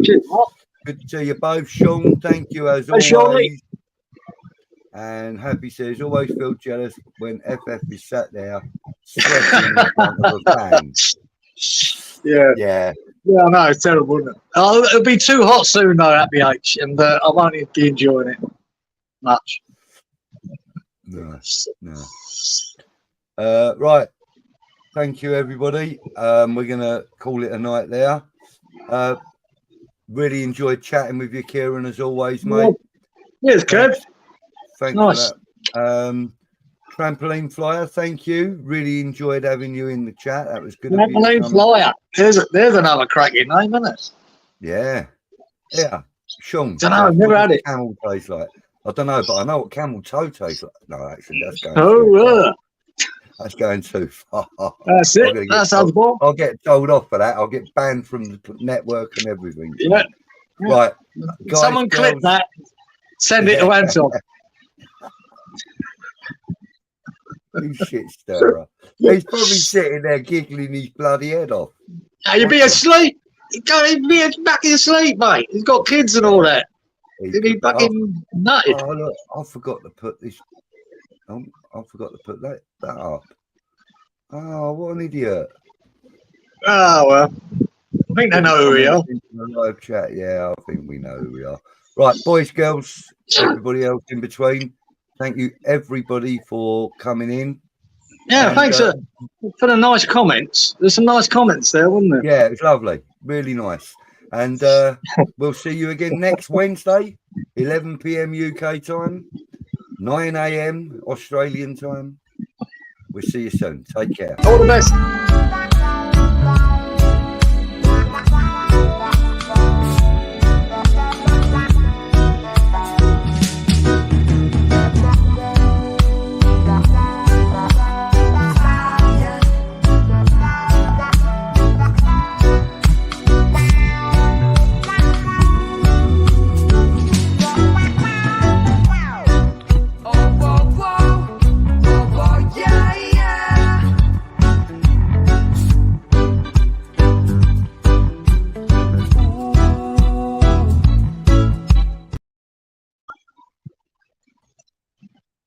Good to see you both. Sean, thank you as always. And Happy says, always feel jealous when FF is sat there sweating in front of a fan. Yeah, I know, it's terrible, isn't it? It'll be too hot soon though at BH, and I won't be enjoying it much. No. Right, thank you everybody. We're gonna call it a night there. Really enjoyed chatting with you, Kieran, as always, mate. Yes, Kev. Thanks nice. For that. Trampoline Flyer, thank you. Really enjoyed having you in the chat. That was good. Trampoline Flyer. There's another cracking name, isn't it? Yeah. Sean. I don't know. I've never had it. Camel tastes like. I don't know, but I know what camel toe tastes like. No, actually, that's going. That's going too far. That's it. That sounds good. I'll get told off for that. I'll get banned from the network and everything. Yeah. Right. Guys, someone clip that. Send it to Anton. You shit stirrer. He's probably sitting there giggling his bloody head off. You'd be asleep. He'd be back asleep, mate. He's got kids and all that. He'd be fucking nutted. Oh, look, I forgot to put this. I forgot to put that up. Oh, what an idiot. Oh, well. I think they know who we are. Live chat. Yeah, I think we know who we are. Right, boys, girls, everybody else in between. Thank you, everybody, for coming in. Yeah, and, thanks for the nice comments. There's some nice comments there, wasn't there? Yeah, it was lovely. Really nice. And we'll see you again next Wednesday, 11 p.m. UK time, 9 a.m. Australian time. We'll see you soon. Take care. All the best.